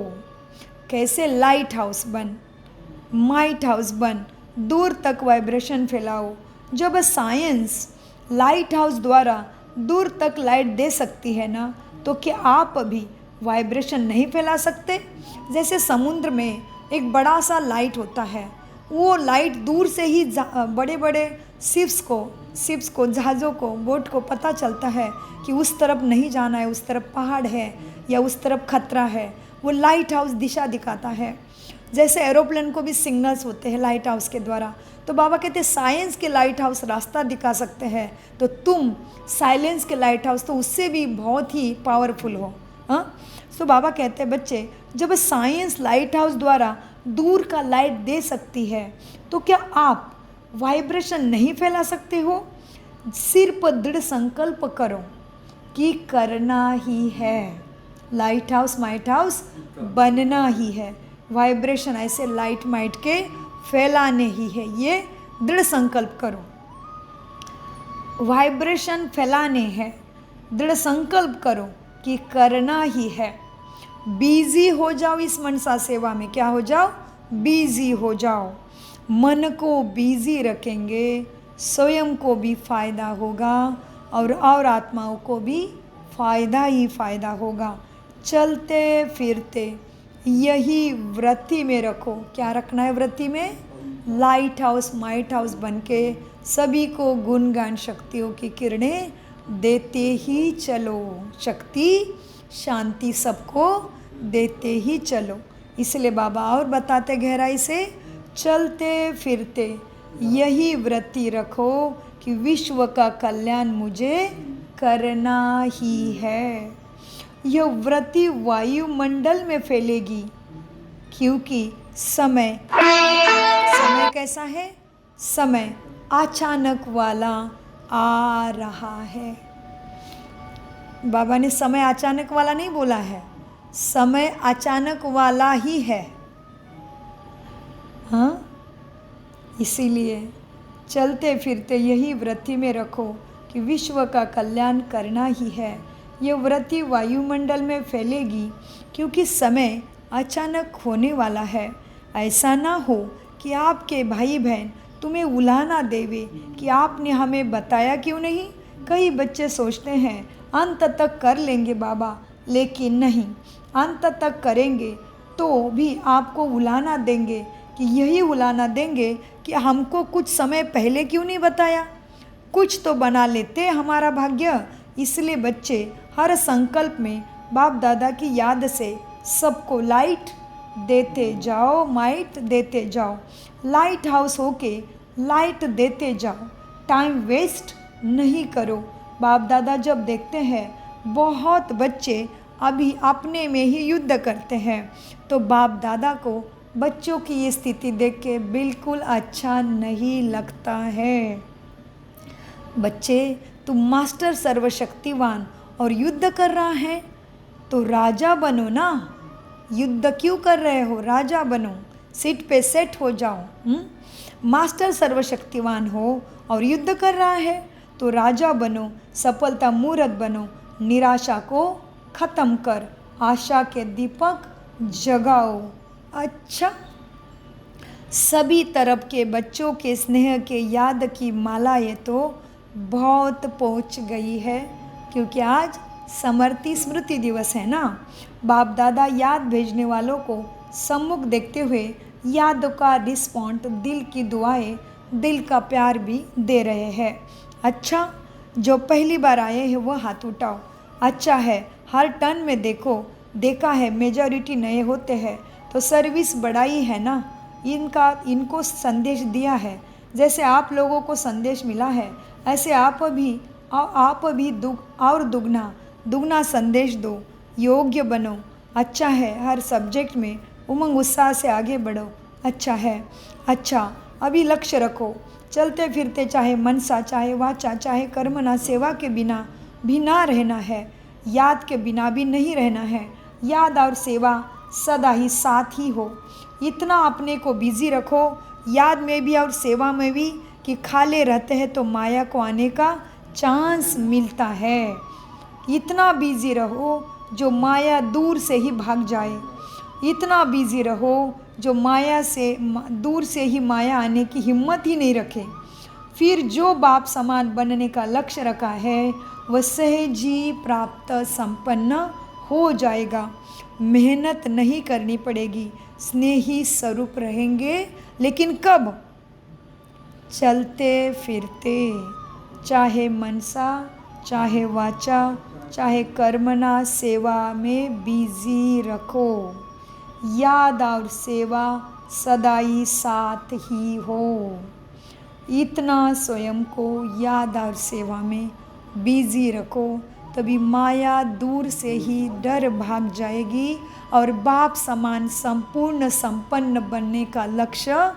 कैसे? लाइट हाउस बन, माइट हाउस बन, दूर तक वाइब्रेशन फैलाओ। जब साइंस लाइट हाउस द्वारा दूर तक लाइट दे सकती है ना, तो क्या आप अभी वाइब्रेशन नहीं फैला सकते? जैसे समुद्र में एक बड़ा सा लाइट होता है, वो लाइट दूर से ही बड़े बड़े शिप्स को जहाज़ों को, बोट को पता चलता है कि उस तरफ नहीं जाना है, उस तरफ पहाड़ है या उस तरफ खतरा है। वो लाइट हाउस दिशा दिखाता है। जैसे एरोप्लेन को भी सिग्नल्स होते हैं लाइट हाउस के द्वारा। तो बाबा कहते हैं साइंस के लाइट हाउस रास्ता दिखा सकते हैं, तो तुम साइलेंस के लाइट हाउस तो उससे भी बहुत ही पावरफुल हो। हाँ, तो बाबा कहते हैं बच्चे, जब साइंस लाइट हाउस द्वारा दूर का लाइट दे सकती है, तो क्या आप वाइब्रेशन नहीं फैला सकते हो? सिर्फ दृढ़ संकल्प करो कि करना ही है, लाइट हाउस माइट हाउस बनना ही है, वाइब्रेशन ऐसे लाइट माइट के फैलाने ही है। ये दृढ़ संकल्प करो, वाइब्रेशन फैलाने हैं, दृढ़ संकल्प करो कि करना ही है। बिजी हो जाओ इस मनसा सेवा में। क्या हो जाओ? बिजी हो जाओ। मन को बिजी रखेंगे, स्वयं को भी फायदा होगा और आत्माओं को भी फायदा ही फायदा होगा। चलते फिरते यही वृत्ति में रखो। क्या रखना है वृत्ति में? लाइट हाउस माइट हाउस बन के सभी को गुणगान शक्तियों की किरणें देते ही चलो। शक्ति शांति सबको देते ही चलो। इसलिए बाबा और बताते गहराई से, चलते फिरते यही वृत्ति रखो कि विश्व का कल्याण मुझे करना ही है। यह वृत्ति वायुमंडल में फैलेगी, क्योंकि समय कैसा है? समय अचानक वाला आ रहा है। बाबा ने समय अचानक वाला नहीं बोला है, समय अचानक वाला ही है। हाँ, इसीलिए चलते फिरते यही वृत्ति में रखो कि विश्व का कल्याण करना ही है। यह वृत्ति वायुमंडल में फैलेगी, क्योंकि समय अचानक होने वाला है। ऐसा ना हो कि आपके भाई बहन तुम्हें उलाहना देवे कि आपने हमें बताया क्यों नहीं। कई बच्चे सोचते हैं अंत तक कर लेंगे बाबा, लेकिन नहीं, अंत तक करेंगे तो भी आपको उलाहना देंगे कि यही उलाहना देंगे कि हमको कुछ समय पहले क्यों नहीं बताया। कुछ तो बना लेते हमारा भाग्य। इसलिए बच्चे हर संकल्प में बाप दादा की याद से सबको लाइट देते जाओ, माइट देते जाओ, लाइट हाउस होके लाइट देते जाओ। टाइम वेस्ट नहीं करो। बाप दादा जब देखते हैं बहुत बच्चे अभी अपने में ही युद्ध करते हैं, तो बाप दादा को बच्चों की ये स्थिति देख के बिल्कुल अच्छा नहीं लगता है। बच्चे, तुम मास्टर सर्वशक्तिवान और युद्ध कर रहा है तो राजा बनो ना। युद्ध क्यों कर रहे हो? राजा बनो, सीट पे सेट हो जाओ। मास्टर सर्वशक्तिवान हो और युद्ध कर रहा है तो राजा बनो, सफलता मूर्त बनो। निराशा को ख़त्म कर, आशा के दीपक जगाओ। अच्छा, सभी तरफ के बच्चों के स्नेह के याद की माला ये तो बहुत पहुंच गई है, क्योंकि आज समर्ति स्मृति दिवस है ना। बाप दादा याद भेजने वालों को सम्मुख देखते हुए याद का रिस्पॉन्ड, दिल की दुआएं, दिल का प्यार भी दे रहे हैं। अच्छा, जो पहली बार आए हैं वो हाथ उठाओ। अच्छा है, हर टर्न में देखा है मेजॉरिटी नए होते हैं, तो सर्विस बढ़ाई है ना। इनको संदेश दिया है, जैसे आप लोगों को संदेश मिला है ऐसे आप भी दुगना संदेश दो। योग्य बनो। अच्छा है, हर सब्जेक्ट में उमंग उत्साह से आगे बढ़ो। अच्छा है। अच्छा, अभी लक्ष्य रखो। चलते फिरते चाहे मनसा, चाहे वाचा, चाहे कर्मना, सेवा के बिना भी ना रहना है, याद के बिना भी नहीं रहना है। याद और सेवा सदा ही साथ ही हो। इतना अपने को बिजी रखो, याद में भी और सेवा में भी, कि खाले रहते हैं तो माया को आने का चांस मिलता है। इतना बिजी रहो जो माया दूर से ही भाग जाए। इतना बिजी रहो जो माया से दूर से ही माया आने की हिम्मत ही नहीं रखे। फिर जो बाप समान बनने का लक्ष्य रखा है वह सहज ही प्राप्त संपन्न हो जाएगा। मेहनत नहीं करनी पड़ेगी, स्नेही स्वरूप रहेंगे। लेकिन कब? चलते फिरते, चाहे मनसा चाहे वाचा चाहे कर्मणा सेवा में बिजी रखो। याद और सेवा सदा ही साथ ही हो। इतना स्वयं को याद और सेवा में बिजी रखो, तभी माया दूर से ही डर भाग जाएगी और बाप समान संपूर्ण संपन्न बनने का लक्ष्य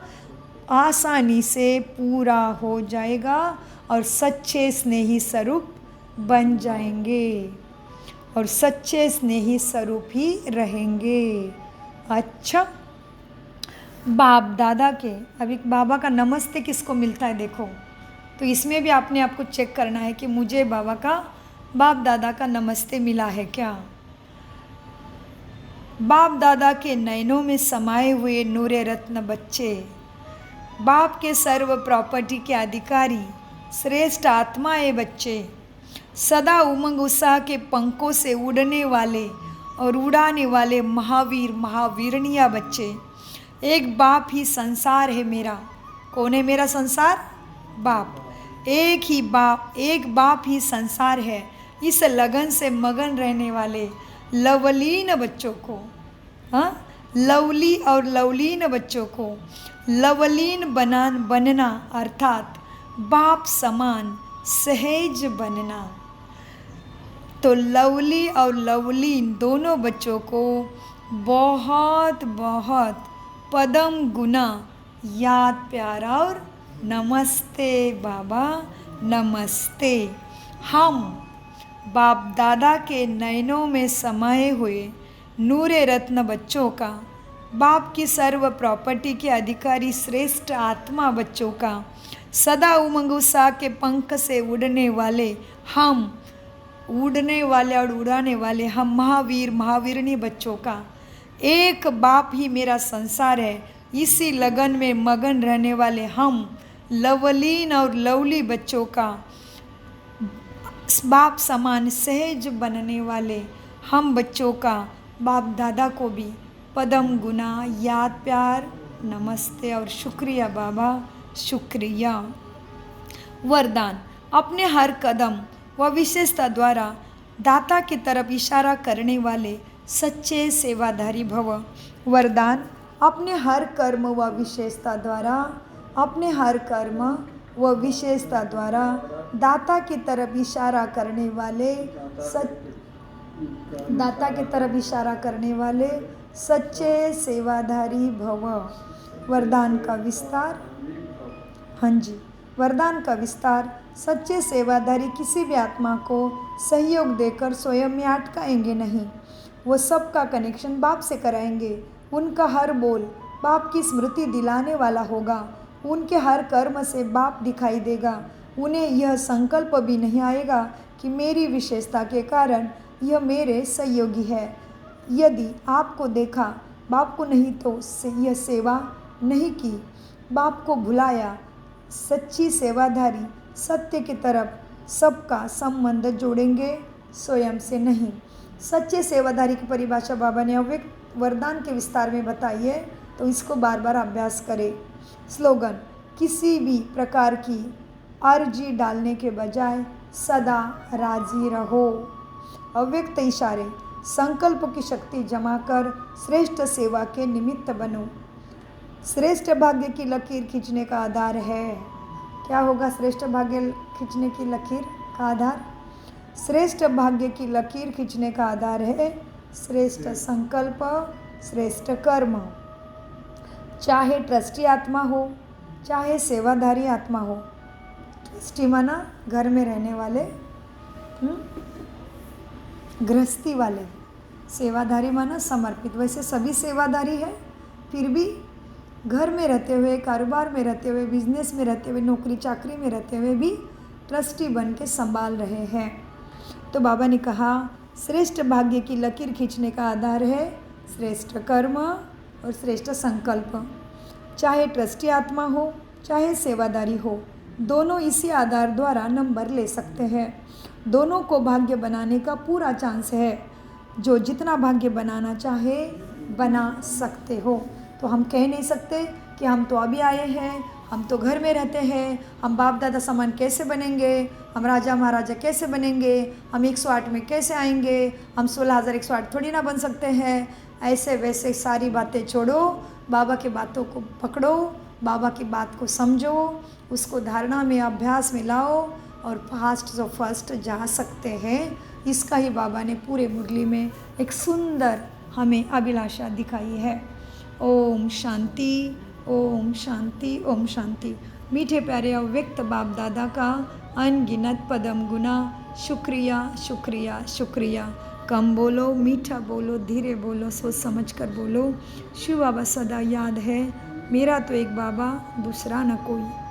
आसानी से पूरा हो जाएगा और सच्चे स्नेही स्वरूप बन जाएंगे और सच्चे स्नेही स्वरूप ही रहेंगे। अच्छा, बाप दादा के अभी बाबा का नमस्ते किसको मिलता है देखो, तो इसमें भी आपने आपको चेक करना है कि मुझे बाप दादा का नमस्ते मिला है क्या। बाप दादा के नयनों में समाये हुए नूरे रत्न बच्चे, बाप के सर्व प्रॉपर्टी के अधिकारी श्रेष्ठ आत्माएं बच्चे, सदा उमंग उत्साह के पंखों से उड़ने वाले और उड़ाने वाले महावीर महावीरनिया बच्चे। एक बाप ही संसार है मेरा। कौन है मेरा संसार? बाप। एक बाप ही संसार है। इस लगन से मगन रहने वाले लवलीन बच्चों को, लवली और लवलीन बच्चों को लवलीन बनना अर्थात बाप समान सहज बनना। तो लवली और लवलीन दोनों बच्चों को बहुत बहुत पदम गुना याद प्यार और नमस्ते बाबा नमस्ते। हम बाप दादा के नयनों में समाये हुए नूरे रत्न बच्चों का, बाप की सर्व प्रॉपर्टी के अधिकारी श्रेष्ठ आत्मा बच्चों का, सदा उमंग उत्साह के पंख से उड़ने वाले हम, उड़ने वाले और उड़ाने वाले हम महावीर महावीरनी बच्चों का एक बाप ही मेरा संसार है। इसी लगन में मगन रहने वाले हम लवलीन और लवली बच्चों का बाप समान सहज बनने वाले हम बच्चों का बाप दादा को भी पदम गुना याद प्यार नमस्ते और शुक्रिया बाबा शुक्रिया। वरदान, अपने हर कदम व विशेषता द्वारा दाता की तरफ इशारा करने वाले सच्चे सेवाधारी भव। वरदान, अपने हर कर्म व विशेषता द्वारा, अपने हर कर्म व विशेषता द्वारा दाता की तरफ इशारा करने वाले दाता की तरफ इशारा करने वाले सच्चे सेवाधारी भव। वरदान का विस्तार, हाँ जी, वरदान का विस्तार, सच्चे सेवाधारी किसी भी आत्मा को सहयोग देकर स्वयं में अटकाएंगे नहीं। वो सबका कनेक्शन बाप से कराएंगे। उनका हर बोल बाप की स्मृति दिलाने वाला होगा। उनके हर कर्म से बाप दिखाई देगा। उन्हें यह संकल्प भी नहीं आएगा कि मेरी विशेषता के कारण यह मेरे सहयोगी है। यदि आपको देखा, बाप को नहीं तो यह सेवा नहीं की, बाप को भुलाया। सच्ची सेवाधारी सत्य की तरफ सबका संबंध जोड़ेंगे, स्वयं से नहीं। सच्चे सेवाधारी की परिभाषा बाबा ने अव्यक्त वरदान के विस्तार में बताई है, तो इसको बार बार अभ्यास करें। स्लोगन, किसी भी प्रकार की अर्जी डालने के बजाय सदा राजी रहो। अव्यक्त इशारे, संकल्प की शक्ति जमा कर श्रेष्ठ सेवा के निमित्त बनो। श्रेष्ठ भाग्य की लकीर खींचने का आधार है। क्या होगा श्रेष्ठ भाग्य खींचने की लकीर का आधार? श्रेष्ठ भाग्य की लकीर खींचने का आधार है श्रेष्ठ संकल्प, श्रेष्ठ कर्म। चाहे ट्रस्टी आत्मा हो, चाहे सेवाधारी आत्मा हो। ट्रस्टी माना घर में रहने वाले, गृहस्थी वाले। सेवाधारी माना समर्पित। वैसे सभी सेवाधारी है, फिर भी घर में रहते हुए, कारोबार में रहते हुए, बिजनेस में रहते हुए, नौकरी चाकरी में रहते हुए भी ट्रस्टी बन के संभाल रहे हैं। तो बाबा ने कहा श्रेष्ठ भाग्य की लकीर खींचने का आधार है श्रेष्ठ कर्म और श्रेष्ठ संकल्प। चाहे ट्रस्टी आत्मा हो चाहे सेवादारी हो, दोनों इसी आधार द्वारा नंबर ले सकते हैं। दोनों को भाग्य बनाने का पूरा चांस है। जो जितना भाग्य बनाना चाहे बना सकते हो। तो हम कह नहीं सकते कि हम तो अभी आए हैं, हम तो घर में रहते हैं, हम बाप दादा समान कैसे बनेंगे, हम राजा महाराजा कैसे बनेंगे, हम 108 में कैसे आएंगे, हम 16,108 थोड़ी ना बन सकते हैं। ऐसे वैसे सारी बातें छोड़ो, बाबा की बातों को पकड़ो, बाबा की बात को समझो, उसको धारणा में अभ्यास में लाओ और फास्ट से फर्स्ट जा सकते हैं। इसका ही बाबा ने पूरे मुरली में एक सुंदर हमें अभिलाषा दिखाई है। ओम शांति, ओम शांति, ओम शांति। मीठे प्यारे अव्यक्त बाप दादा का अनगिनत पदम गुना शुक्रिया शुक्रिया शुक्रिया। कम बोलो, मीठा बोलो, धीरे बोलो, सोच समझ कर बोलो। शिव बाबा सदा याद है, मेरा तो एक बाबा दूसरा न कोई।